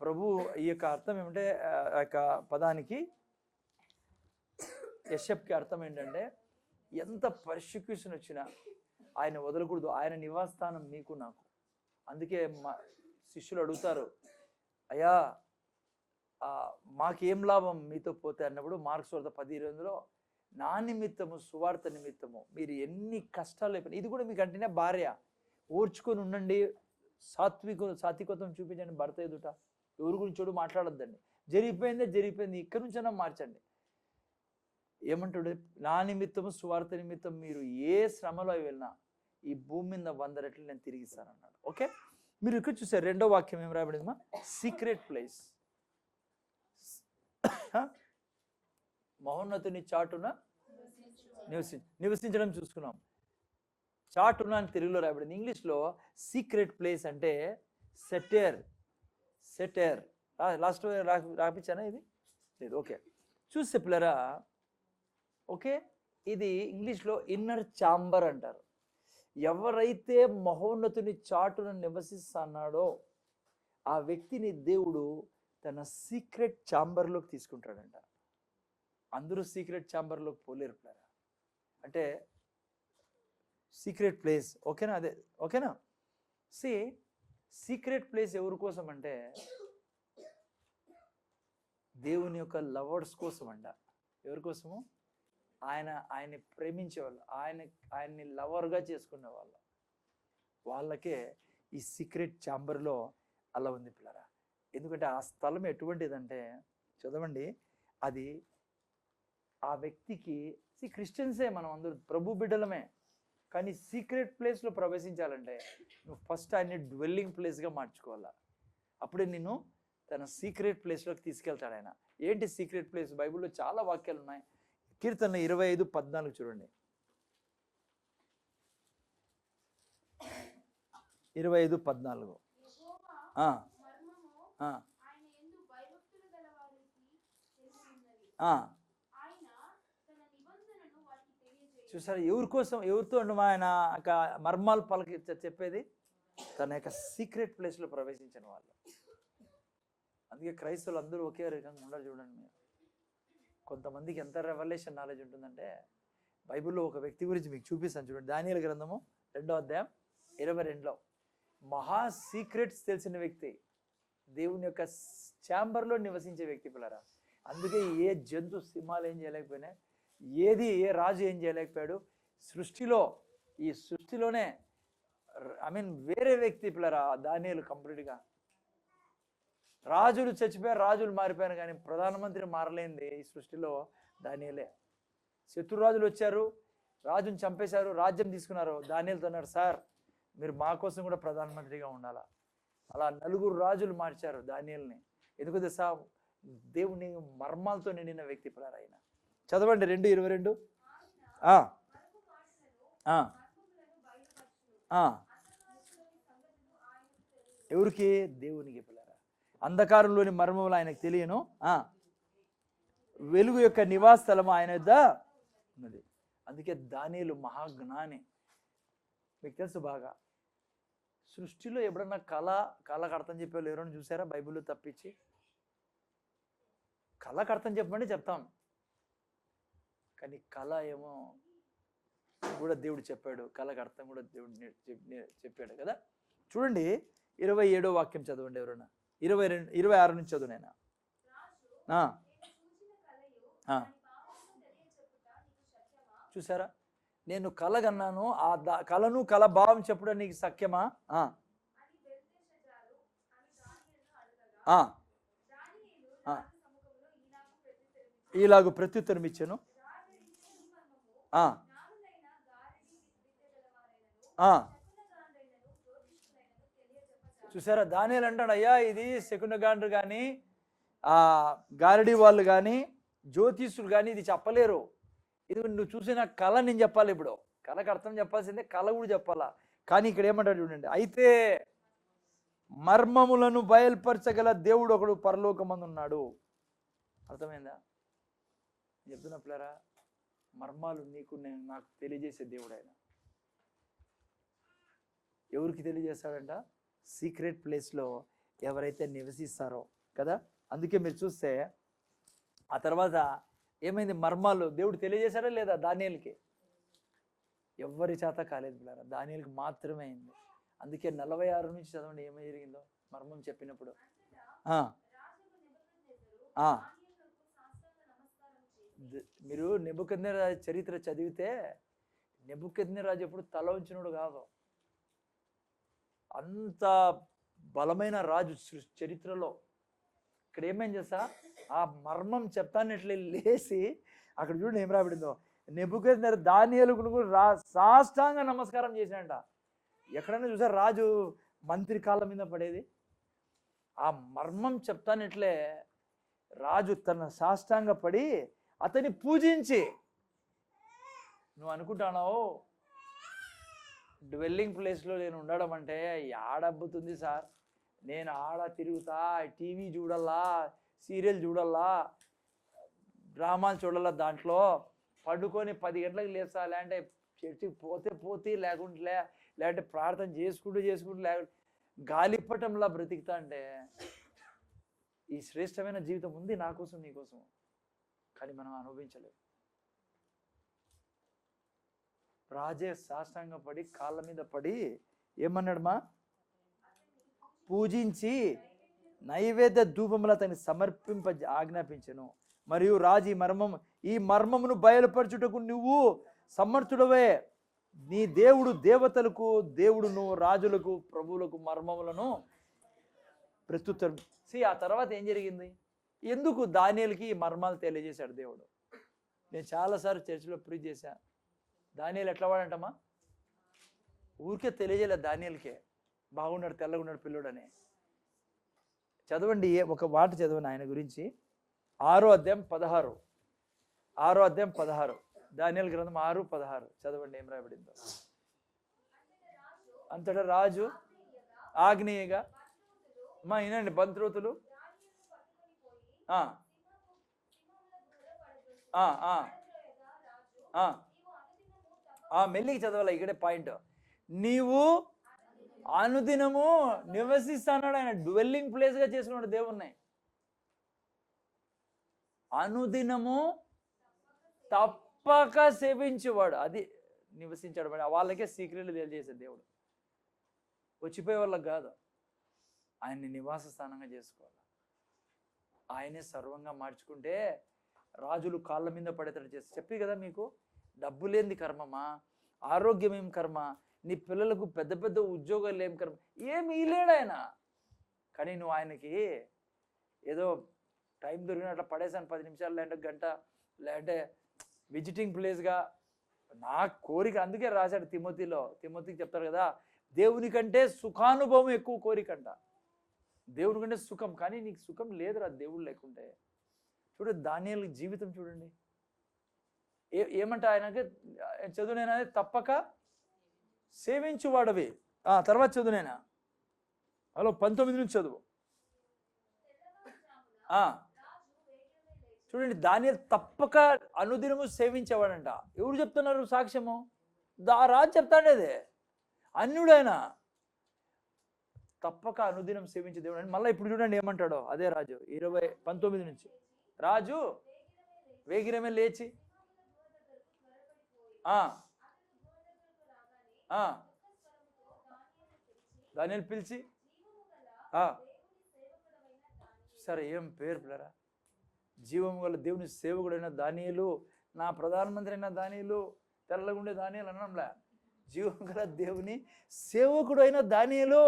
ప్రభు ఈ యొక్క అర్థం ఏమంటే, ఆ యొక్క పదానికి యెషప్కి అర్థం ఏంటంటే, ఎంత పర్సిక్యూషన్ వచ్చినా ఆయన వదలకూడదు. ఆయన నివాసస్థానం నీకు నాకు. అందుకే మా శిష్యులు అడుగుతారు, అయ్యా మాకేం లాభం మీతో పోతే అన్నప్పుడు, మార్క్స్ వార్త 10:20లో, నా నిమిత్తము సువార్త నిమిత్తము మీరు ఎన్ని కష్టాలు అయిపోయినా, ఇది కూడా మీకు అంటేనే భార్య, ఓర్చుకొని ఉండండి, సాత్వికత్వం చూపించండి భర్త ఎదుట. ఎవరి గురించి చెడు మాట్లాడొద్దండి. జరిగిపోయింది, ఇక్కడి నుంచైనా మార్చండి. ఏమంటాడు, నా నిమిత్తము సువార్త నిమిత్తం మీరు ఏ శ్రమలో వెళ్ళినా ఈ భూమి మీద 100 రెట్లు నేను తిరిగి ఇస్తానన్నాడు. ఓకే, మీరు ఇక్కడ చూసారు రెండో వాక్యం ఏం రాబడిందమ్మా, సీక్రెట్ ప్లేస్. మహోన్నతుని చాటున నివసించడం చూసుకున్నాం. చాటున అని తెలుగులో రాబడింది. ఇంగ్లీష్లో సీక్రెట్ ప్లేస్ అంటే సెటేర్. లాస్ట్ రాపించానా ఇది లేదు? ఓకే, చూస్తే పిల్లరా, ఓకే, ఇది ఇంగ్లీష్లో ఇన్నర్ ఛాంబర్ అంటారు. ఎవరైతే మహోన్నతుని చాటున నివసిస్తున్నాడో ఆ వ్యక్తిని దేవుడు తన సీక్రెట్ ఛాంబర్లోకి తీసుకుంటాడంట. అందరూ సీక్రెట్ ఛాంబర్లోకి పోలేరు పిల్లరా. అంటే సీక్రెట్ ప్లేస్, ఓకేనా? అదే ఓకేనా? సీక్రెట్ ప్లేస్ ఎవరి కోసం అంటే దేవుని యొక్క లవర్స్ కోసం అంట. ఎవరి కోసము? ఆయన్ని ప్రేమించే వాళ్ళు, ఆయన్ని లవర్గా చేసుకునే వాళ్ళకే ఈ సీక్రెట్ ఛాంబర్లో అలా ఉంది పిల్లరా. ఎందుకంటే ఆ స్థలం ఎటువంటిదంటే, చదవండి, అది ఆ వ్యక్తికి క్రిస్టియన్సే, మనం అందరూ ప్రభు బిడ్డలమే, కానీ సీక్రెట్ ప్లేస్లో ప్రవేశించాలంటే నువ్వు ఫస్ట్ ఆయన్ని డ్వెల్లింగ్ ప్లేస్గా మార్చుకోవాలా. అప్పుడే నిన్ను తన సీక్రెట్ ప్లేస్లోకి తీసుకెళ్తాడు ఆయన. ఏంటి సీక్రెట్ ప్లేస్? బైబిల్లో చాలా వాక్యాలు ఉన్నాయి. కీర్తన 25:14 చూడండి. 25:14. చూసారా ఎవరి కోసం, ఎవరితో ఆయన మర్మాలు పలకి చెప్పేది? తన యొక్క సీక్రెట్ ప్లేస్లో ప్రవేశించిన వాళ్ళు. అందుకే క్రైస్తవులు అందరూ ఒకే రకంగా ఉండరు. చూడండి మీరు, కొంతమందికి ఎంత రెవల్యూషన్ నాలెడ్జ్ ఉంటుందంటే, బైబిల్లో ఒక వ్యక్తి గురించి మీకు చూపిస్తాను చూడండి. దానియేలు గ్రంథము 2వ అధ్యాయం 22లో మహా సీక్రెట్స్ తెలిసిన వ్యక్తి, దేవుని యొక్క ఛాంబర్లో నివసించే వ్యక్తి పిల్లరా. అందుకే ఏ జంతు సింహాలు ఏం చేయలేకపోయినాయి, ఏ రాజు ఏం చేయలేకపోయాడు. ఈ సృష్టిలోనే వేరే వ్యక్తి పిల్లరా దానియేలు. కంప్లీట్గా రాజులు చచ్చిపోయారు, రాజులు మారిపోయారు, కానీ ప్రధానమంత్రి మారలేంది ఈ సృష్టిలో దానియేలే. శత్రురాజులు వచ్చారు, రాజుని చంపేశారు, రాజ్యం తీసుకున్నారు. దానియేలుతో అన్నారు, సార్ మీరు మా కోసం కూడా ప్రధానమంత్రిగా ఉండాలా. అలా 4 రాజులు మార్చారు దానియేలుని. ఎందుకు తెలుసా? దేవుని మర్మాలతో నిండిన వ్యక్తి పిల్లరా ఆయన. చదవండి 2:22. ఎవరికి? దేవునికి పిల్లరా. అంధకారంలోని మర్మములు ఆయనకు తెలియను, వెలుగు యొక్క నివాస స్థలము ఆయన యొద్ద ఉన్నది. అందుకే దానియేలు మహాజ్ఞాని. మీకు తెలుసు బాగా. సృష్టిలో ఎప్పుడన్నా కళకు అర్థం చెప్పేవాళ్ళు ఎవరైనా చూసారా బైబిల్లో తప్పించి? కళకు అర్థం చెప్పమంటే చెప్తాం, కానీ కళ ఏమో కూడా దేవుడు చెప్పాడు, కళకు అర్థం కూడా దేవుడు చెప్పాడు కదా. చూడండి 27వ వాక్యం చదవండి ఎవరైనా. 26 నుంచి చదువు నైనా. చూసారా, నేను కలగన్నాను, ఆ కళను కళ భావం చెప్పుడు నీకు సఖ్యమా? ఇలాగూ ప్రత్యుత్తరం ఇచ్చాను. చూసారా, దానియేలు అంటాడు, అయ్యా ఇది శకునగాండ్రు కానీ గారడి వాళ్ళు కానీ జ్యోతిష్యులు కానీ ఇది చెప్పలేరు. ఇది నువ్వు చూసిన కళ నేను చెప్పాలి. ఇప్పుడు కళకు అర్థం చెప్పాల్సిందే, కళ కూడా చెప్పాలా. కానీ ఇక్కడ ఏమంటాడు చూడండి, అయితే మర్మములను బయలుపరచగల దేవుడు ఒకడు పరలోకమందు ఉన్నాడు. అర్థమైందా? చెప్తున్నా పిల్లరా, మర్మాలు నాకు తెలియజేసే దేవుడు ఆయన. ఎవరికి తెలియజేస్తాడంట? సీక్రెట్ ప్లేస్లో ఎవరైతే నివసిస్తారో కదా. అందుకే మీరు చూస్తే ఆ తర్వాత ఏమైంది, మర్మాలు దేవుడు తెలియజేశాడా లేదా దానియేలుకి? ఎవరి చేత కాలేదు పిల్లరా, దానియేలుకి మాత్రమే అయింది. అందుకే 46 నుంచి చదవండి ఏమై జరిగిందో మర్మం చెప్పినప్పుడు. మీరు నెబుకద్నెజరు చరిత్ర చదివితే నెబుకద్నెజరు ఎప్పుడు తల ఉంచినోడు కాదు. అంత బలమైన రాజు చరిత్రలో. ఇక్కడ ఏమేం చేస్తా, ఆ మర్మం చెప్తానట్లే లేచి అక్కడ చూడండి ఏం రాబడిందో, నెబుకద్నెజరు దానియేలుకు సాష్టాంగ నమస్కారం చేసినంట. ఎక్కడైనా చూసారు రాజు మంత్రి కాళ్ళ మీద పడేది? ఆ మర్మం చెప్తానట్లే, రాజు తన సాష్టాంగ పడి అతన్ని పూజించి, నువ్వు అనుకుంటున్నావు డ్వెల్లింగ్ ప్లేస్లో నేను ఉండడం అంటే ఆడబ్బుతుంది సార్, నేను ఆడ తిరుగుతా, టీవీ చూడాలా, సీరియల్ చూడాలా, డ్రామాలు చూడాలా, దాంట్లో పడుకొని 10 గంటలకు లేస్తా, లేదంటే చర్చికి పోతే లేకుంటే ప్రార్థన చేసుకుంటూ లేకుంటే గాలిపటంలా బ్రతికుతా అంటే, ఈ శ్రేష్టమైన జీవితం ఉంది నా కోసం నీకోసం, కానీ మనం అనుభవించలేము. రాజే సాష్టాంగ పడి కాళ్ళ మీద పడి ఏమన్నాడమ్మా? పూజించి నైవేద్య ధూపముల అతన్ని సమర్పింప ఆజ్ఞాపించెను. మరియు రాజు ఈ మర్మమును బయలుపరచుటకు నువ్వు సమర్థుడవే. నీ దేవుడు దేవతలకు దేవుడును, రాజులకు ప్రభువులకు మర్మములను ప్రత్యుత్తరం. ఆ తర్వాత ఏం జరిగింది? ఎందుకు దానియేలుకి ఈ మర్మాలు తెలియజేశాడు దేవుడు? నేను చాలాసార్లు చర్చిలో ప్రీచ్ చేశాను. దానియేలు ఎట్లా వాడంటమ్మా? ఊరికే తెలియజేయలేదు దానియేలుకే, బాగున్నాడు తెల్లగున్నాడు పిల్లోడని. చదవండి, ఒక మాట చదవండి ఆయన గురించి. 6వ అధ్యాయం 16 దానియేలు గ్రంథం 6:16 చదవండి ఏం రాయబడిందో. అంతటా రాజు ఆగ్నేయగా వినండి, బంత్రోతులు మెల్లికి చదవాలి, ఇక్కడే పాయింట్. నీవు అనుదినము నివసిస్తాడు. ఆయన డ్వెల్లింగ్ ప్లేస్గా చేసుకున్నాడు దేవుణ్ణి. అనుదినము తప్పక సేవించేవాడు, అది నివసించాడు. వాళ్ళకే సీక్రెట్లు తెలియజేసే దేవుడు, వచ్చిపోయే వాళ్ళకి కాదు. ఆయన్ని నివాస స్థానంగా చేసుకోవాలి. ఆయనే సర్వంగా మార్చుకుంటే రాజులు కాళ్ళ మీద పడేటట్టు చేసి చెప్పి కదా మీకు, డబ్బు లేనిది కర్మమా, ఆరోగ్యం ఏం కర్మ, నీ పిల్లలకు పెద్ద పెద్ద ఉద్యోగాలు ఏం కర్మ, ఏమి ఇలేడు ఆయన. కానీ నువ్వు ఆయనకి ఏదో టైం దొరికినట్లు పడేసాను 10 నిమిషాలు, లేదంటే గంట, లేదంటే విజిటింగ్ ప్లేస్గా. నా కోరిక అందుకే రాశాడు తిమోతికి చెప్తారు కదా, దేవుని కంటే సుఖానుభవం ఎక్కువ కోరికంట. దేవుని కంటే సుఖం, కానీ నీకు సుఖం లేదురా దేవుడు లేకుంటే. చూడండి దానియేలు జీవితం చూడండి, ఏమంట ఆయనకి చదువునైనా తప్పక సేవించువాడవి. తర్వాత చదువునైనా 19 నుంచి చదువు. చూడండి దానియేలు తప్పక అనుదినము సేవించేవాడంట. ఎవరు చెప్తున్నారు సాక్ష్యము? రాజు చెప్తాడేదే, అన్యుడైనా తప్పక అనుదినం సేవించే దేవుడు అని. మళ్ళీ ఇప్పుడు చూడండి ఏమంటాడో అదే రాజు 19 నుంచి. రాజు వేగిరమే లేచి దానియేలు పిలిచి, సరే ఏం పేరు పిల్లరా, జీవము గల దేవుని సేవకుడైన దానియేలు, నా ప్రధానమంత్రి అయిన దానియేలు, తెల్లగుండే దానియేలు అనడంలే, జీవము గల దేవుని సేవకుడు అయిన దానియేలు.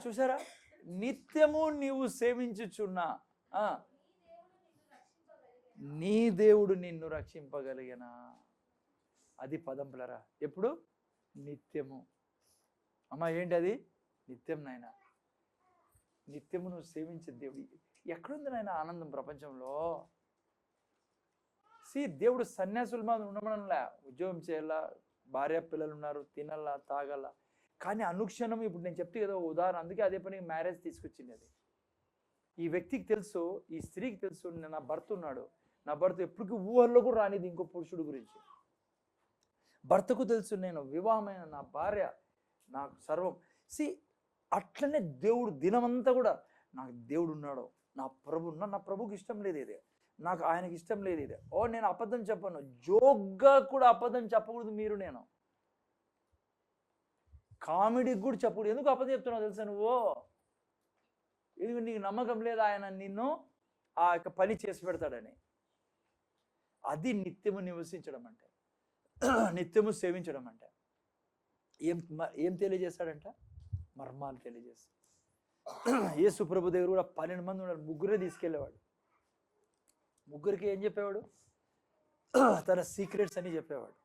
చూసారా, నిత్యము నీవు సేవించుచున్నా నీ దేవుడు నిన్ను రక్షింపగలిగిన. అది పదం పిల్లరా. ఎప్పుడు? నిత్యము. అమ్మా ఏంటి అది? నిత్యం నాయన. నిత్యము నువ్వు సేవించే దేవుడు. ఎక్కడుంది నాయన ఆనందం ప్రపంచంలో? దేవుడు సన్యాసుల మీద ఉండమనలా, ఉద్యోగం చేయాలా, భార్య పిల్లలు ఉన్నారు, తినాలా, తాగాల. కానీ అనుక్షణం ఇప్పుడు నేను చెప్తే కదా ఉదాహరణ, అందుకే అదే పని మ్యారేజ్ తీసుకొచ్చింది. అది ఈ వ్యక్తికి తెలుసు, ఈ స్త్రీకి తెలుసు, నా భర్త ఉన్నాడు, నా భర్త ఎప్పటికీ ఊహల్లో కూడా రానిది ఇంకో పురుషుడు గురించి. భర్తకు తెలుసు నేను వివాహమైన నా భార్య నాకు సర్వం. అట్లనే దేవుడు దినమంతా కూడా నాకు దేవుడు ఉన్నాడు, నా ప్రభు నా ప్రభుకి ఇష్టం లేదు ఇదే, నాకు ఆయనకి ఇష్టం లేదు ఇదే. నేను అబద్ధం చెప్పను, జోక్గా కూడా అబద్ధం చెప్పకూడదు. నేను కామెడీకి కూడా చెప్పకూడదు. ఎందుకు అబద్ధం చెప్తున్నావు తెలుసా నువ్వు? ఎందుకంటే నీకు నమ్మకం లేదు ఆయన నిన్ను ఆ యొక్క పని చేసి పెడతాడని. అది నిత్యము నివసించడం అంటే, నిత్యము సేవించడం అంటే. ఏం తెలియజేస్తాడంట? మర్మాలు తెలియజేస్తాడు. యేసు ప్రభు దగ్గర కూడా 12 మంది ఉన్నారు, ముగ్గురే తీసుకెళ్ళేవాడు. ముగ్గురికి ఏం చెప్పేవాడు? తన సీక్రెట్స్ అని చెప్పేవాడు.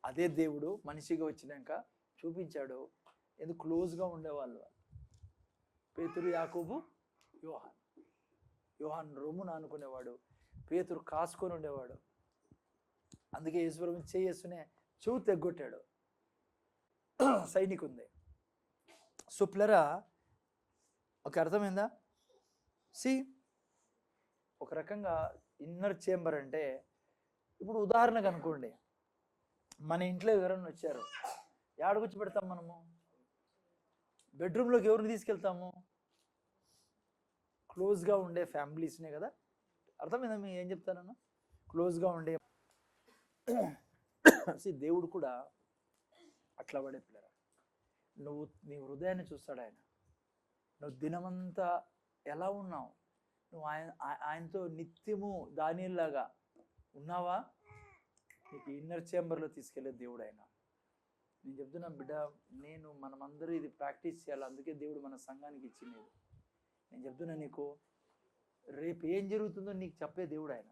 అదే దేవుడు మనిషిగా వచ్చినాక చూపించాడు. ఎందుకు క్లోజ్గా ఉండేవాళ్ళు? పేతురు, యాకోబు, యోహాన్. యోహాన్ రొమ్మును ఆనుకునేవాడు, పేతురు కాసుకొని ఉండేవాడు. అందుకే యేసుప్రభుని చేసుకునే చెవు తెగ్గొట్టాడు సైనికుంది. సో పిల్లరా, ఒక అర్థమైందా? సి, ఒక రకంగా ఇన్నర్ చేంబర్ అంటే, ఇప్పుడు ఉదాహరణకు అనుకోండి, మన ఇంట్లో ఎవరైనా వచ్చారు, ఏడకొచ్చి పెడతాం మనము? బెడ్రూమ్లోకి ఎవరిని తీసుకెళ్తాము? క్లోజ్గా ఉండే ఫ్యామిలీస్నే కదా. అర్థమైందా మీ ఏం చెప్తానన్నా? క్లోజ్గా ఉండే. దేవుడు కూడా అట్లా పడే పిల్లరా. నువ్వు నీ హృదయాన్ని చూస్తాడు ఆయన. నువ్వు దినమంతా ఎలా ఉన్నావు? నువ్వు ఆయనతో నిత్యము దానిలాగా ఉన్నావా? నీకు ఇన్నర్ చేంబర్లో తీసుకెళ్లే దేవుడు ఆయన. నేను చెప్తున్నా బిడ్డ, మనమందరూ ఇది ప్రాక్టీస్ చేయాలి. అందుకే దేవుడు మన సంఘానికి ఇచ్చింది. నేను చెప్తున్నా నీకు, రేపు ఏం జరుగుతుందో నీకు చెప్పే దేవుడు ఆయన.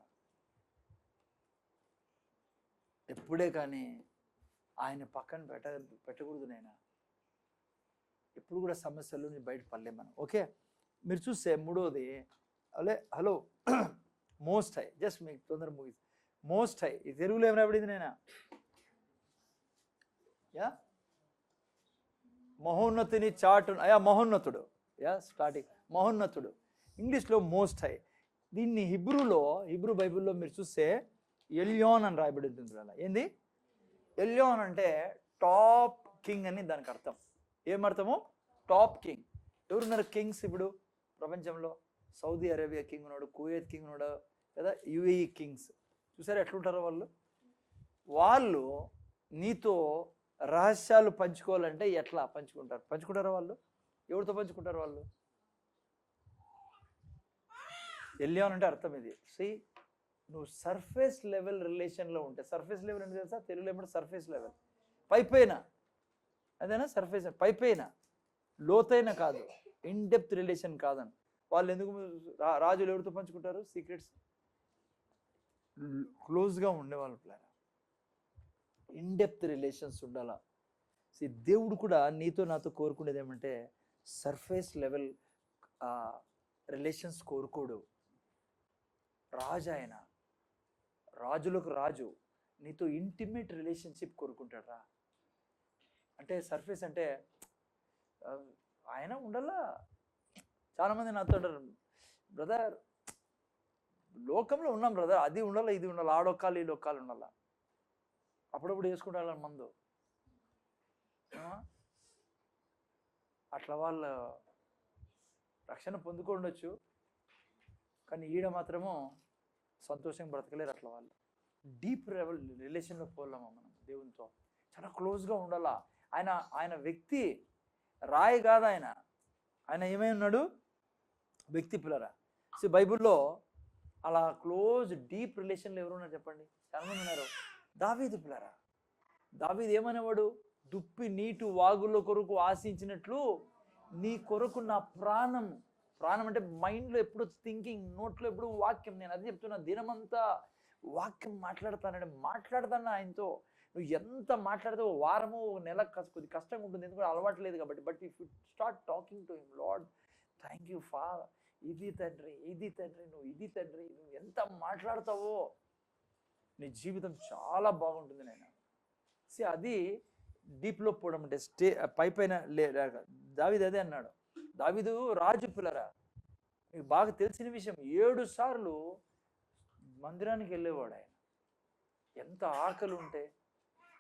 ఎప్పుడే కానీ ఆయన పక్కన పెట్టకూడదు నాయన. ఎప్పుడు కూడా సమస్యల నుంచి బయట పడలేం మనం. ఓకే, మీరు చూస్తే మూడోది, హలో మోస్ట్ హై. జస్ట్ మీకు తొందర ముగిసి, మోస్ట్ హై ఈ తెలుగులో ఏమైనా పడింది నాయన? యా, మహోన్నతిని చాటు, మహోన్నతుడు. యా, స్టార్టింగ్ మహోన్నతుడు. ఇంగ్లీష్లో మోస్ట్ హై. దీన్ని హిబ్రూ బైబిల్లో మీరు చూస్తే ఎల్యోన్ అని రాయబడి ఉంటుంది. అలా ఏంది? ఎల్యోన్ అంటే టాప్ కింగ్ అని దానికి అర్థం. ఏమర్థము? Top king. ఎవరున్నారు కింగ్స్ ఇప్పుడు ప్రపంచంలో? సౌదీ అరేబియా కింగ్ ఉన్నాడు, కువైత్ కింగ్ ఉన్నాడు కదా, యుఏఈ కింగ్స్. చూసారా ఎట్లుంటారో వాళ్ళు నీతో రహస్యాలు పంచుకోవాలంటే ఎట్లా పంచుకుంటారా వాళ్ళు? ఎవరితో పంచుకుంటారు వాళ్ళు? ఎల్యోన్ అంటే అర్థం ఇది. నువ్వు సర్ఫేస్ లెవెల్ రిలేషన్లో ఉంటే, సర్ఫేస్ లెవెల్ అంటే తెలుసా? తెలుగులో ఏమంటే సర్ఫేస్ లెవెల్, పైపైన. అదేనా సర్ఫేస్? పైపైన, లోతైన కాదు, ఇన్ డెప్త్ రిలేషన్ కాదని. వాళ్ళు ఎందుకు? రాజులు ఎవరితో పంచుకుంటారు సీక్రెట్స్? క్లోజ్గా ఉండేవాళ్ళు ప్లాన్, ఇన్ డెప్త్ రిలేషన్స్ ఉండాలా. దేవుడు కూడా నీతో నాతో కోరుకునేది ఏమంటే సర్ఫేస్ లెవెల్ రిలేషన్స్ కోరుకోడు. రాజు ఆయన, రాజులకు రాజు, నీతో ఇంటిమేట్ రిలేషన్షిప్ కోరుకుంటాడు రా. అంటే సర్ఫేస్ అంటే ఆయన ఉండాలా. చాలామంది నాతో అంటారు, బ్రదర్ లోకంలో ఉన్నాం బ్రదర్, అది ఉండాలా ఇది ఉండాలి, ఆడొక్కాలు ఈ లొక్కాలు ఉండాలా, అప్పుడప్పుడు వేసుకుంటారు మందు. అట్లా వాళ్ళు రక్షణ పొందుకోండొచ్చు, కానీ ఈడ మాత్రము సంతోషంగా బ్రతకలేరు అట్లా వాళ్ళు. డీప్ రిలేషన్లో పోలామా మనం దేవునితో? చాలా క్లోజ్గా ఉండాలా. ఆయన వ్యక్తి, రాయి కాదు ఆయన. ఆయన ఏమై ఉన్నాడు? వ్యక్తి పిల్లరా. బైబిల్లో అలా క్లోజ్ డీప్ రిలేషన్లో ఎవరున్నారు చెప్పండి? చాలామంది ఉన్నారు. దావీదు పిల్లరా. దావీదు ఏమనేవాడు? దుప్పి నీటి వాగుల కొరకు ఆశించినట్లు నీ కొరకు నా ప్రాణం అంటే మైండ్లో ఎప్పుడు థింకింగ్, నోట్లో ఎప్పుడు వాక్యం. నేను అది చెప్తున్నా, దినమంతా వాక్యం మాట్లాడతాను ఆయనతో. నువ్వు ఎంత మాట్లాడితే వారము నెల కొద్ది కష్టంగా ఉంటుంది, ఎందుకంటే అలవాటు లేదు కాబట్టి. But if you start talking to him, lord thank you father, ఇది తండ్రి నువ్వు ఇది తండ్రి, నువ్వు ఎంత మాట్లాడతావో నీ జీవితం చాలా బాగుంటుంది నాయన. అది డీప్లో పోవడం అంటే పైన దావీదు అదే అన్నాడు. దావీదు రాజు పిల్లరా. మీకు బాగా తెలిసిన విషయం, 7 సార్లు మందిరానికి వెళ్ళేవాడు ఆయన. ఎంత ఆకలి ఉంటే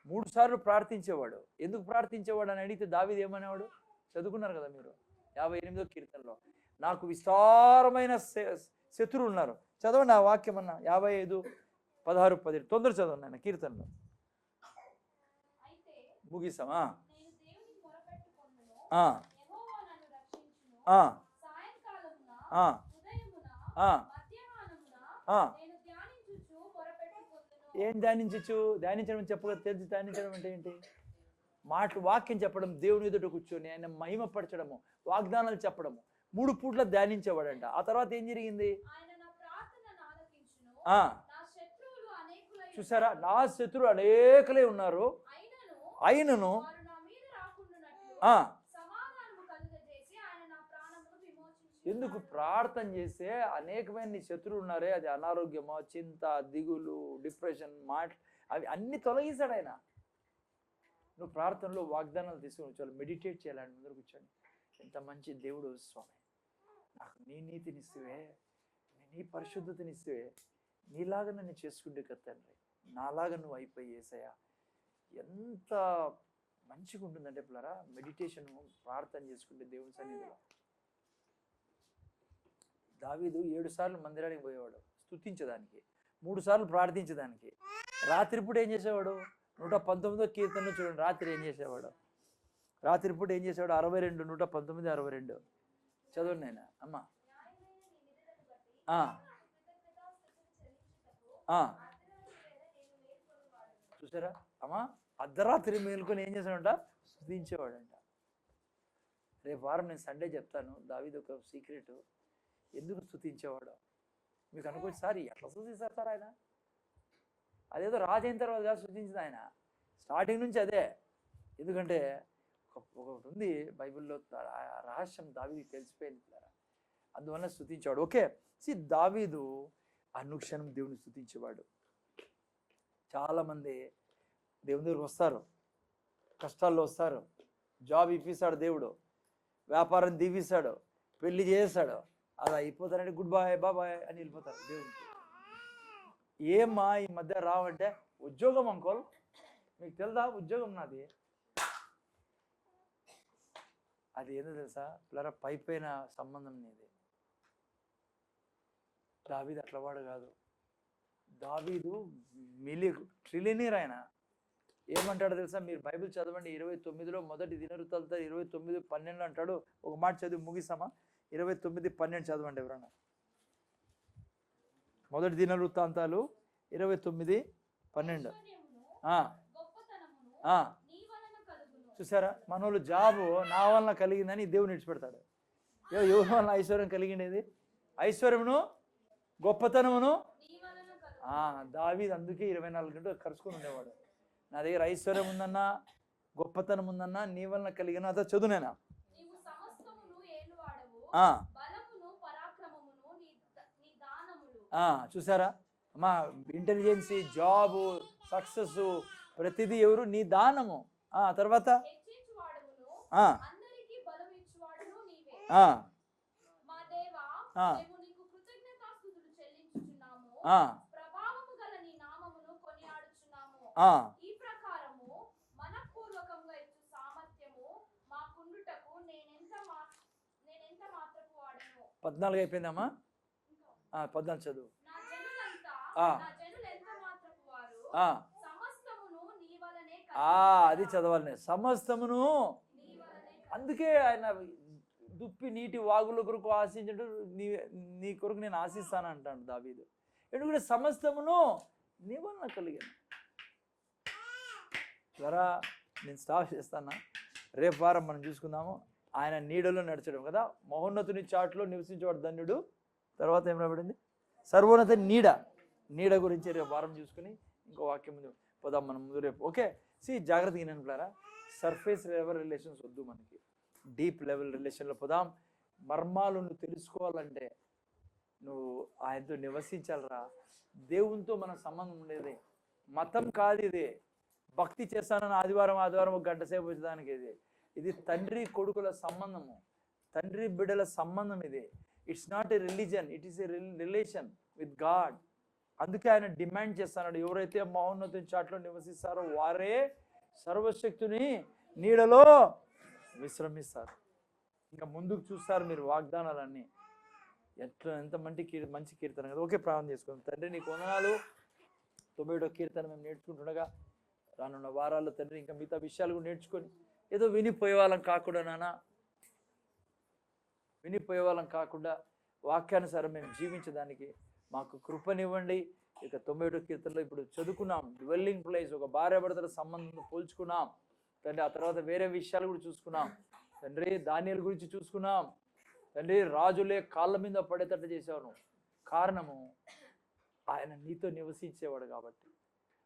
3 సార్లు ప్రార్థించేవాడు. ఎందుకు ప్రార్థించేవాడు అని అడిగితే దావీదు ఏమనేవాడు? చదువుకున్నారు కదా మీరు 58వ కీర్తనలో, నాకు విస్తారమైన శత్రువులు ఉన్నారు. చదవండి ఆ వాక్యం అన్న, 55, 16, 17 తొందర చదవండి ఆయన కీర్తనలో. ముగిస్తామా? ఏం ధ్యానించడం చెప్పగా తెలిసి ధ్యానించడం అంటే ఏంటి? వాక్యం చెప్పడం, దేవుని ఎదుట కూర్చొని ఆయన మహిమపరచడము, వాగ్దానాలు చెప్పడము, 3 పూట్ల ధ్యానించేవాడంట. ఆ తర్వాత ఏం జరిగింది? చూసారా, నా శత్రువులు అనేకులే ఉన్నారు, అయినను ఎందుకు ప్రార్థన చేస్తే అనేకమైన నీ శత్రువులు ఉన్నారే, అది అనారోగ్యమో, చింత, దిగులు, డిప్రెషన్, అవి అన్ని తొలగిస్తాడు ఆయన. నువ్వు ప్రార్థనలో వాగ్దానాలు తీసుకుని చాలా మెడిటేట్ చేయాలని ముందర కూర్చొని, ఎంత మంచి దేవుడు స్వామి, నాకు నీ నీతినిస్తువే, నీ పరిశుద్ధతనిస్తువే, నీలాగా నన్ను చేసుకుంటే కదా తండ్రి, నాలాగా నువ్వు అయిపోయి యేసయ్యా. ఎంత మంచిగా ఉంటుందంటే పిల్లరా మెడిటేషన్, ప్రార్థన చేసుకుంటే దేవుని సన్నిధిలో. దావీదు 7 సార్లు మందిరానికి పోయేవాడు స్తుతించడానికి, 3 సార్లు ప్రార్థించడానికి. రాత్రిపూట ఏం చేసేవాడు? 119వ కీర్తనలో చూడండి, రాత్రి ఏం చేసేవాడు? రాత్రిపూట ఏం చేసేవాడు? 62, 119, 62 చదవండి నేను అమ్మా. చూసారా అమ్మా, అర్ధరాత్రి మేలుకొని ఏం చేశాడంట? స్తుతించేవాడంట. రేపు వారం నేను సండే చెప్తాను దావీదు ఒక సీక్రెట్, ఎందుకు స్తుతించేవాడు. మీకు అనుకోవచ్చు సార్ ఎట్లా స్తుతిస్తారు సార్ ఆయన, అదేదో రాజు అయిన తర్వాత కాదు స్తుతించింది ఆయన, స్టార్టింగ్ నుంచి అదే. ఎందుకంటే ఒకటి ఉంది బైబిల్లో, రహస్యం దావీదుకి తెలిసిపోయింది, అందువల్ల స్తుతించేవాడు. ఓకే, దావీదు అనుక్షణం దేవుని స్తుతించేవాడు. చాలామంది దేవుని దగ్గరికి వస్తారు, కష్టాల్లో వస్తారు, జాబ్ ఇప్పిస్తాడు దేవుడు, వ్యాపారం దీవిస్తాడు, పెళ్లి చేస్తాడు, అది అయిపోతారంటే గుడ్ బాయ్ బాబాయ్ అని వెళ్ళిపోతారు దేవునికి. ఏమ్మా ఈ మధ్య రావంటే ఉద్యోగం అంకోల్, మీకు తెలుదా ఉద్యోగం నాది, అది ఏందో తెలుసా పిల్లరా, పైపైన సంబంధం నీది. దావీదు అట్లా వాడు కాదు. దావీదు ట్రిలియనీర్ ఆయన. ఏమంటాడు తెలుసా, మీరు బైబిల్ చదవండి, 29లో మొదటి దినవృత్తాంత 29:12 అంటాడు. ఒక మాట చదివి ముగిస్తామా? 29:12 చదవండి ఎవరన్నా. మొదటి దినవృత్తాంతాలు 29:12. చూసారా, మనోళ్ళు జాబు నా వలన కలిగిందని దేవుని విడిచిపెడతాడు. ఎవరి వలన ఐశ్వర్యం కలిగిండేది? ఐశ్వర్యమును గొప్పతనమును. దావీదు అందుకే 24 గంటలు కరుచుకొని ఉండేవాడు. నా దగ్గర ఐశ్వర్యం ఉందన్నా, గొప్పతనం ఉందన్నా, నీ వలన కలిగిన అదో చదువునేనా. చూసారా మా ఇంటెలిజెన్సీ, జాబు, సక్సెస్, ప్రతిదీ ఎవరు? నీ దానము. తర్వాత ఈ ప్రకారము మనఃపూర్వకంగా ఇచ్చు సామర్థ్యము మాకుండుటకు నేనెంత మాత్రపు వాడను. 14 అయిపోయిందమ్మా, 14 చదువు. నా జనులు ఎంత మాత్రపు వారు, సమస్తమును నీ వలనే. అది చదవాలి, సమస్తమును. అందుకే ఆయన దుప్పి నీటి వాగుల కొరకు ఆశించడు, నీ కొరకు నేను ఆశిస్తాను అంటాడు దావీదు. ఎందుకంటే సమస్తమును నీ వలన కలిగాను. త్వర నేను స్టాప్ చేస్తాను. రేపు వారం మనం చూసుకుందాము ఆయన నీడలో నడచడం కదా. మహోన్నతుని చాటులో నివసించేవాడు ధన్యుడు. తర్వాత ఏం రాబడింది? సర్వోన్నత నీడ గురించి రేపు వారం చూసుకుని ఇంకో వాక్యం ముందు పోదాం మనం ముందు రేపు. ఓకే, జాగ్రత్తగా వినంటున్నారా, సర్ఫేస్ లెవెల్ రిలేషన్స్ వద్దు, మనకి డీప్ లెవెల్ రిలేషన్లో పోదాం. మర్మాలు నువ్వు తెలుసుకోవాలంటే నువ్వు ఆయనతో నివసించాలరా. దేవునితో మన సంబంధం ఉండేది, మతం కాదు ఇది. భక్తి చేస్తానని ఆదివారం ఒక గంట సేపు వచ్చేదానికి ఇది తండ్రి కొడుకుల సంబంధము, తండ్రి బిడ్డల సంబంధం ఇది. It's not a religion, it is a relation with God. అందుకే ఆయన డిమాండ్ చేస్తున్నాడు, ఎవరైతే మహోన్నతుని చాట్లో నివసిస్తారో వారే సర్వశక్తుని నీడలో విశ్రమిస్తారు. ఇంకా ముందుకు చూస్తారు మీరు వాగ్దానాలన్నీ. ఎంత మంచి కీర్తన కదా. ఓకే, ప్రార్థన చేసుకుందాం. తండ్రి నీకు వందనాలు. 90వ కీర్తన మేము నేర్చుకుంటుండగా రానున్న వారాల్లో తండ్రి ఇంకా మిగతా విషయాలు కూడా నేర్చుకొని ఏదో వినిపోయే వాళ్ళం కాకుండా నాన్న, వినిపోయే కాకుండా వాక్యానుసారం మేము జీవించడానికి మాకు కృపనివ్వండి. ఇక 90వ కీర్తనలో ఇప్పుడు చదువుకున్నాం, డ్వెల్లింగ్ ప్లేస్, ఒక భార్యాభర్తల సంబంధం పోల్చుకున్నాం తండ్రి. ఆ తర్వాత వేరే విషయాలు కూడా చూసుకున్నాం తండ్రి. దానియేలు గురించి చూసుకున్నాం తండ్రి. రాజులే కాళ్ళ మీద పడేటట్టు చేసావు నువ్వు. కారణము ఆయన నీతో నివసించేవాడు కాబట్టి.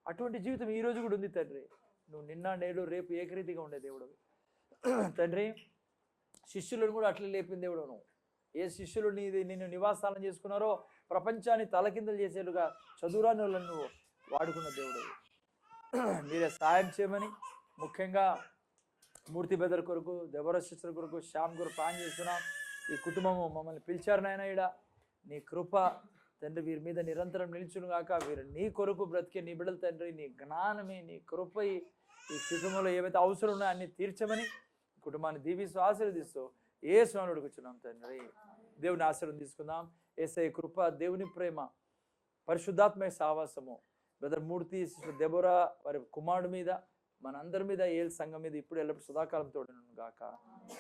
అటువంటి జీవితం ఈ రోజు కూడా ఉంది తండ్రి. నువ్వు నిన్న నేడు రేపు ఏకరీతిగా ఉండే దేవుడు తండ్రి. శిష్యులను కూడా అట్లా లేపిన దేవుడు నువ్వు. ఏ శిష్యులు నిన్ను నివాసస్థానం చేసుకున్నారో ప్రపంచాన్ని తలకిందలు చేసేలుగా చదువురాని వాళ్ళని నువ్వు వాడుకున్న దేవుడు. మీరే సహాయం చేయమని, ముఖ్యంగా మూర్తి బెదర్ కొరకు, దెబోరా సిస్టర్ కొరకు, శ్యామ్ కొరకు ప్రాణం చేస్తున్నాం. ఈ కుటుంబము మమ్మల్ని పిలిచారు నాయన. ఈడ నీ కృప తండ్రి వీరి మీద నిరంతరం నిలిచును గాక. వీరు నీ కొరకు బ్రతికే నీ బిడ్డలు తండ్రి. నీ జ్ఞానమే, నీ కృప ఈ కుటుంబంలో ఏవైతే అవసరం ఉన్నాయో అన్ని తీర్చమని కుటుంబాన్ని దీవిస్తూ ఆశీర్వదిస్తూ యేసు నామములో కూర్చున్నాం తండ్రి. దేవుని ఆశీర్వాదం తీసుకుందాం. యేసయ్య కృప, దేవుని ప్రేమ, పరిశుద్ధాత్మ సహవాసము బ్రదర్ మూర్తి, సిస్టర్ దెబోరా వారి కుమారుడి మీద, మనందరి మీద, ఏల్ సంఘం మీద ఇప్పుడు ఎల్లప్పుడు సదాకాలం తోడును గాక.